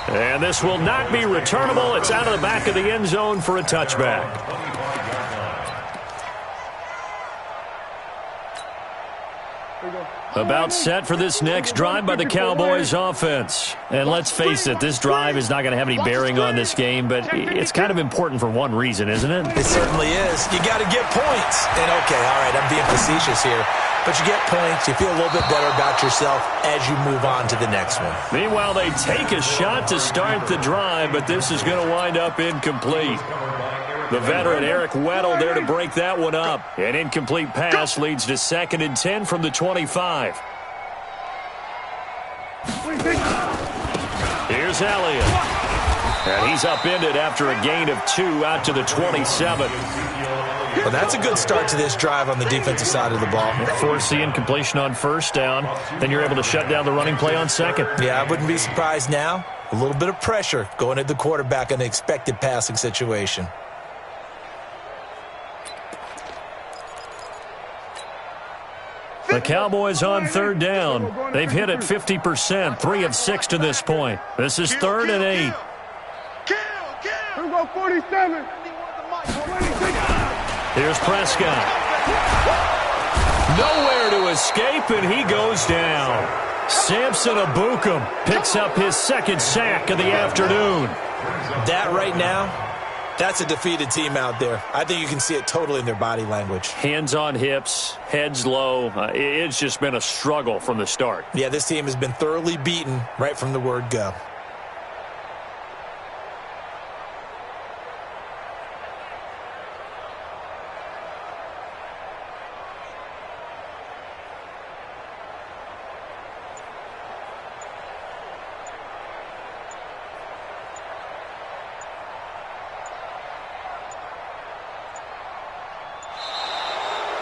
And this will not be returnable. It's out of the back of the end zone for a touchback. About set for this next drive by the Cowboys offense. And let's face it, this drive is not going to have any bearing on this game, but it's kind of important for one reason, isn't it? It certainly is. You got to get points. And okay, all right, I'm being facetious here. But you get points, you feel a little bit better about yourself as you move on to the next one. Meanwhile, they take a shot to start the drive, but this is going to wind up incomplete. The veteran Eric Weddle there to break that one up. An incomplete pass leads to 2nd and 10 from the 25. Here's Elliott. And he's upended after a gain of 2 out to the 27. Well, that's a good start to this drive on the defensive side of the ball. Force the incompletion on first down. Then you're able to shut down the running play on second. Yeah, I wouldn't be surprised now. A little bit of pressure going at the quarterback in an expected passing situation. The Cowboys on third down. They've hit it 50%, 3 of 6 to this point. This is 3rd and 8. Here we go, 47. Here's Prescott. Nowhere to escape, and he goes down. Samson Ebukam picks up his 2nd sack of the afternoon. That right now, that's a defeated team out there. I think you can see it totally in their body language. Hands on hips, heads low. It's just been a struggle from the start. Yeah, this team has been thoroughly beaten right from the word go.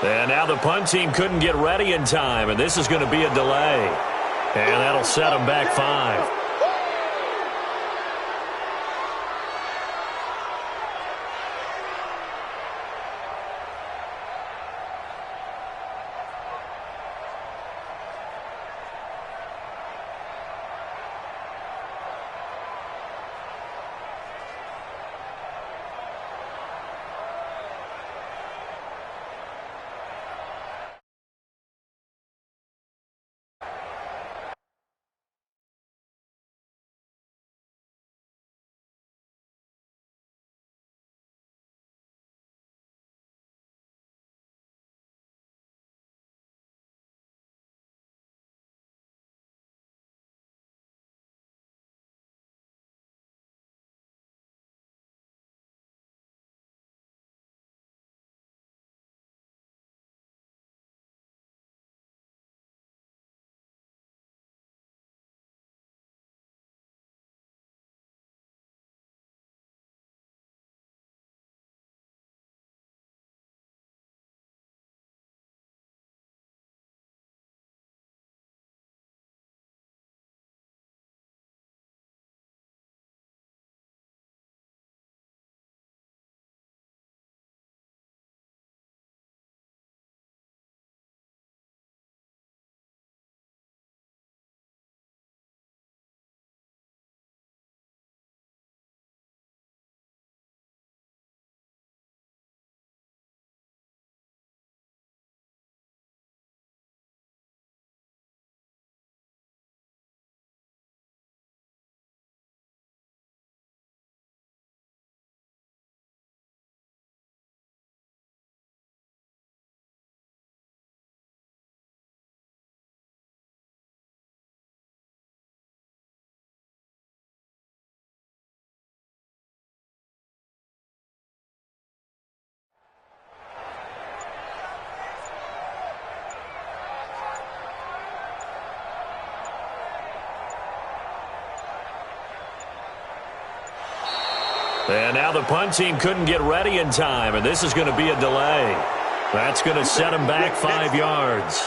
And now the punt team couldn't get ready in time, and this is going to be a delay. And that'll set them back 5. And now the punt team couldn't get ready in time, and this is going to be a delay. That's going to set them back 5 yards.